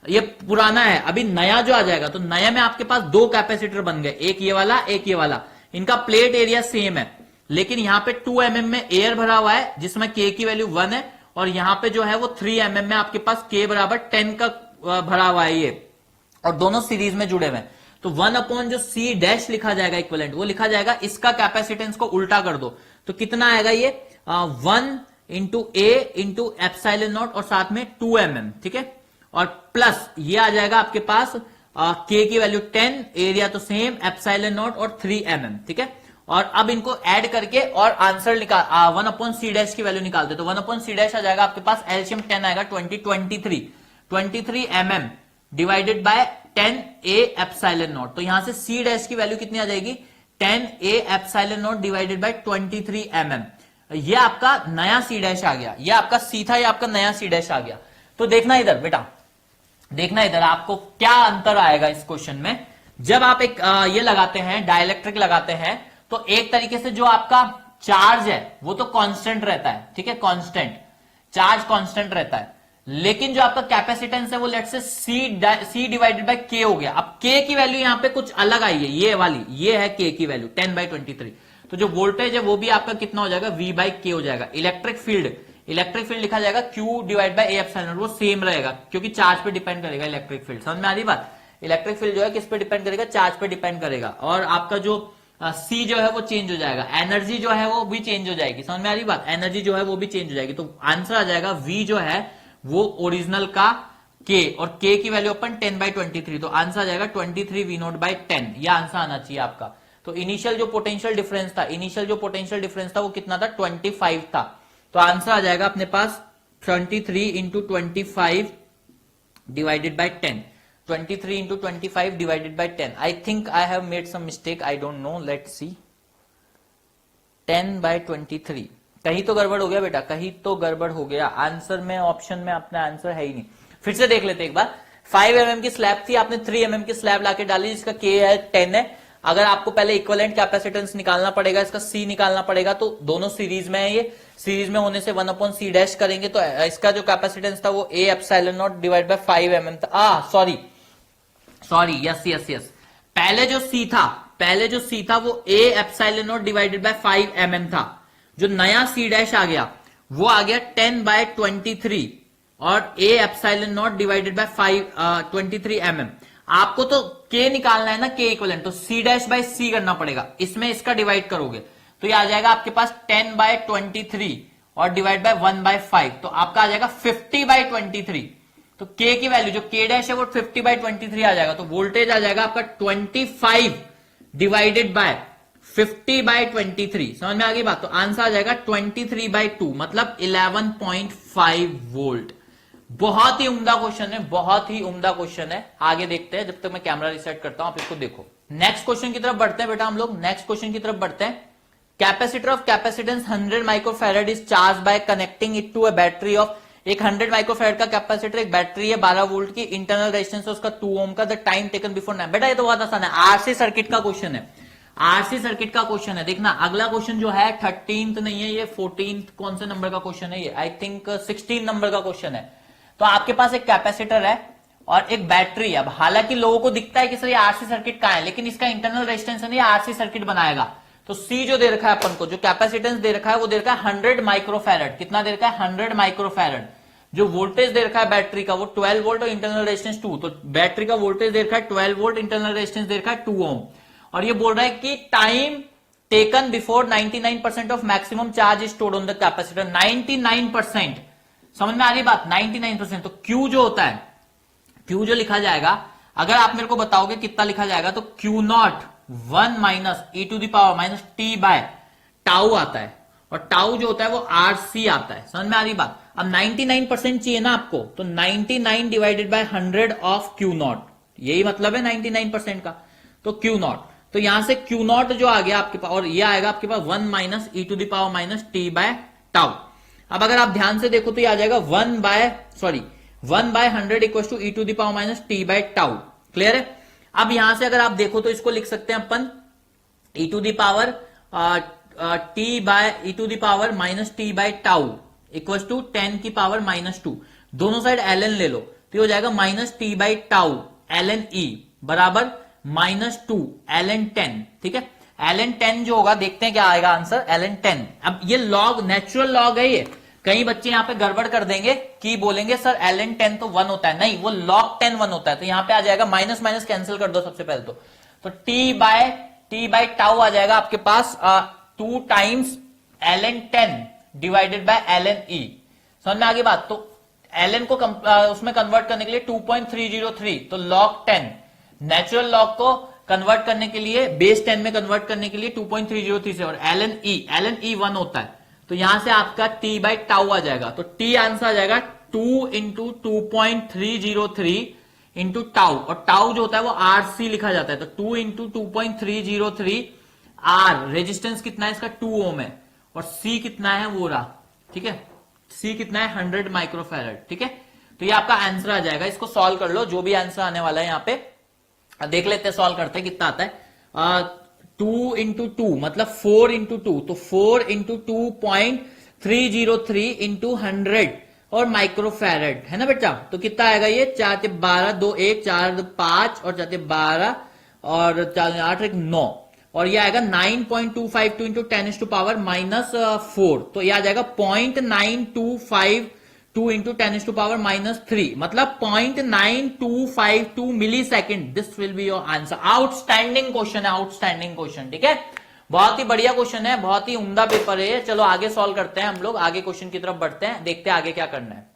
ये पुराना है। अभी नया जो आ जाएगा, तो नया में आपके पास 2 कैपेसिटर बन गए, एक ये वाला एक ये वाला। इनका प्लेट एरिया सेम है, लेकिन यहां पे 2 mm में एयर भरा हुआ है जिसमें के की वैल्यू 1 है, और यहां पे जो है वो 3 mm में आपके पास के बराबर 10 का भरा हुआ है ये, और दोनों सीरीज में जुड़े हुए हैं। तो 1 अपॉन जो सी डैश लिखा जाएगा इक्विवेलेंट, वो लिखा जाएगा, इसका कैपेसिटेंस को उल्टा कर दो तो कितना आएगा ये 1 into A into epsilon not और साथ में 2 mm, ठीक है, और प्लस ये आ जाएगा आपके पास के की वैल्यू 10, एरिया तो सेम, एप्सिलॉन नॉट और 3 mm, ठीक है। और अब इनको ऐड करके और आंसर निकाल 1 अपॉन सी डैश की वैल्यू निकालते, तो 1 अपॉन सी डैश आ जाएगा आपके पास, एलसीएम 10 आएगा 23 mm divided by 10 A epsilon not. तो यहां से सी डैश की वैल्यू कितनी आ जाएगी 10 A epsilon not divided by 23 mm। ये आपका नया सी डैश आ गया, ये आपका सी था, ये आपका नया सी डैश आ गया। तो देखना इधर बेटा, देखना इधर आपको क्या अंतर आएगा इस क्वेश्चन में। जब आप एक ये लगाते हैं, डाइलेक्ट्रिक लगाते हैं, तो एक तरीके से जो आपका चार्ज है वो तो कांस्टेंट रहता है, ठीक है, कांस्टेंट चार्ज कांस्टेंट रहता है, लेकिन जो आपका कैपेसिटेंस है वो लेट से सी डिवाइडेड बाय के हो गया। अब के की वैल्यू यहां पे कुछ अलग आई है, ये वाली, ये है के की वैल्यू 10/23। तो जो वोल्टेज है वो भी आपका कितना हो जाएगा, V बाई के हो जाएगा। इलेक्ट्रिक फील्ड लिखा जाएगा Q divide by A epsilon not, वो सेम रहेगा क्योंकि चार्ज पे डिपेंड करेगा इलेक्ट्रिक फील्ड। समझ में आ रही बात? इलेक्ट्रिक फील्ड जो है किस पे डिपेंड करेगा, चार्ज पे डिपेंड करेगा। और आपका जो सी जो है वो चेंज हो जाएगा, एनर्जी जो है वो भी चेंज हो जाएगी। समझ में आ रही बात? एनर्जी जो है वो भी चेंज हो जाएगी। तो आंसर आ जाएगा V जो है वो ओरिजिनल का K, और K की वैल्यू अपन 10/23, तो आंसर आ जाएगा 23 V0/10। यह आंसर आना चाहिए आपका। तो इनिशियल जो पोटेंशियल डिफरेंस था वो कितना था, 25 था। तो आंसर आ जाएगा अपने पास 23 into 25 divided by 10, 23 into 25 divided by 10। I think I have made some mistake, I don't know, let's see. 10/23, कहीं तो गड़बड़ हो गया बेटा, कहीं तो गड़बड़ हो गया। आंसर में, ऑप्शन में अपना आंसर है ही नहीं। फिर से देख लेते एक बार। 5 mm की स्लैब थी, आपने 3 mm की स्लैब लाके डाली जिसका के है 10 है। अगर आपको पहले इक्विवेलेंट कैपेसिटेंस निकालना पड़ेगा, इसका सी निकालना पड़ेगा, तो दोनों सीरीज में है, ये सीरीज में होने से 1 अपॉन सी डैश करेंगे तो इसका जो कैपेसिटेंस था वो A epsilon not divide by 5 mm था। सॉरी, यस, पहले जो सी था वो A epsilon not divided by 5 mm था। जो नया सी डैश आ गया वो आ गया 10/23 और A epsilon not divided by 23 mm। आपको तो के निकालना है ना, के इक्विवेलेंट, तो सी डैश बाय सी करना पड़ेगा। इसमें इसका डिवाइड करोगे तो ये आ जाएगा आपके पास 10/23 और डिवाइड बाय 1/5, तो आपका आ जाएगा 50/23। तो के की वैल्यू जो के डैश है वो 50/23 आ जाएगा। तो वोल्टेज आ जाएगा आपका 25 डिवाइडेड बाय 50/23। समझ में आ गई बात? तो आंसर आ जाएगा 23/2, मतलब 11.5 वोल्ट। बहुत ही उम्दा क्वेश्चन है, बहुत ही उम्दा क्वेश्चन है। आगे देखते हैं, जब तक मैं कैमरा रिसेट करता हूं आप इसको देखो। नेक्स्ट क्वेश्चन की तरफ बढ़ते हैं बेटा, हम लोग नेक्स्ट क्वेश्चन की तरफ बढ़ते हैं। Capacitor of capacitance 100 microfarad is charge by connecting it to a battery of. एक 100 माइक्रोफैराड का कैपेसिटर, एक बैटरी है 12 वोल्ट की, इंटरनल रेजिस्टेंस उसका 2 ओम का, द टाइम टेकन बिफोर 9। बेटा ये तो बहुत आसान है, आरसी सर्किट का क्वेश्चन है, आरसी सर्किट का क्वेश्चन है। देखना अगला क्वेश्चन जो है 13th नहीं है, ये 14th कौन से नंबर का क्वेश्चन है, ये आई थिंक 16 नंबर का क्वेश्चन है। तो आपके पास एक कैपेसिटर है और एक बैटरी है। अब हालांकि लोगों को दिखता है कि सर ये आरसी सर्किट कहां है, लेकिन इसका इंटरनल रेजिस्टेंस है, आरसी सर्किट बनाएगा। तो सी जो दे रखा है अपन को, जो कैपेसिटेंस दे रखा है वो दे रखा है 100 माइक्रोफैरड। कितना दे रखा है, 100 माइक्रोफैरड। जो वोल्टेज दे रखा है बैटरी का वो 12 वोल्ट और इंटरनल रेजिस्टेंस 2। तो बैटरी का वोल्टेज दे रखा है 12 वोल्ट, इंटरनल रेजिस्टेंस दे रखा है 2 ओम। और ये बोल रहा है कि time taken before 99% of maximum charge is stored on the capacitor. 99%, समझ में आ रही बात? 99%। तो Q जो होता है, Q जो लिखा जाएगा, अगर आप मेरे को बताओगे कितना लिखा जाएगा, तो Q0 1 minus e to the power minus T by tau आता है, और टाउ जो होता है वो RC आता है। समझ में आ रही बात? अब 99% चाहिए ना आपको, तो 99 डिवाइडेड बाय 100 ऑफ Q0, यही मतलब है 99% का। तो Q0, तो यहां से Q0 जो आ गया आपके पास, और ये आएगा आपके पास 1 minus e to the power minus T by tau. अब अगर आप ध्यान से देखो तो ये आ जाएगा 1 by 1/100 equal to E to the power minus T by tau. Clear है? अब यहां से अगर आप देखो तो इसको लिख सकते हैं अपन e to the power t by e to the power minus T by tau equal to 10 की पावर -2। दोनों साइड ln ले लो तो हो जाएगा minus T by tau ln e बराबर -2 ln 10। ठीक है, ln 10 जो होगा देखते हैं क्या आएगा आंसर, ln 10। अब ये लॉग नेचुरल लॉग है, ये कई बच्चे यहां पे गड़बड़ कर देंगे कि बोलेंगे सर ln 10 तो 1 होता है, नहीं वो log 10 1 होता है। तो यहां पे आ जाएगा माइनस माइनस कैंसिल कर दो सबसे पहले तो टी बाय टाउ आ जाएगा आपके पास 2 times ln 10 divided by ln e। समझ में आ गई बात? तो ln को उसमें कन्वर्ट करने के लिए 2.303 तो log 10, नेचुरल लॉग को कन्वर्ट करने के लिए बेस 10 में कन्वर्ट करने के लिए 2.303 से, और ln e 1 होता है तो यहां से आपका t बाई टाउ आ जाएगा। तो t आंसर आ जाएगा 2 इंटू 2.303 इंटू टाउ, और टाउ जो होता है वो RC लिखा जाता है। तो 2 इंटू 2.303 R, रेजिस्टेंस कितना है इसका 2 ओम है, और C कितना है वो रहा। ठीक है, C कितना है 100 माइक्रोफैरड। ठीक है, तो ये आपका आंसर आ जाएगा। इसको सॉल्व कर लो, जो भी आंसर आने वाला है यहाँ पे देख लेते हैं, सॉल्व करते हैं कितना आता है। 2 इंटू 2 मतलब 4 इंटू 2, तो 4 इंटू 2.303 इंटू 100 और माइक्रोफैरड है ना बेटा। तो कितना आएगा ये 4 से 12 2 1 4 5 और 4 से 12 और 4 8 1 9, और ये आएगा 9.252 इंटू 10 टू पावर -4। तो ये आ जाएगा 0.9252 इंटू 10 टू पावर -3 मतलब 0.9252 millisecond. This will be your answer. Outstanding question है, आउटस्टैंडिंग क्वेश्चन। ठीक है, बहुत ही बढ़िया क्वेश्चन है, बहुत ही उम्दा पेपर है। चलो आगे सॉल्व करते हैं हम लोग, आगे क्वेश्चन की तरफ बढ़ते हैं, देखते हैं आगे क्या करना है।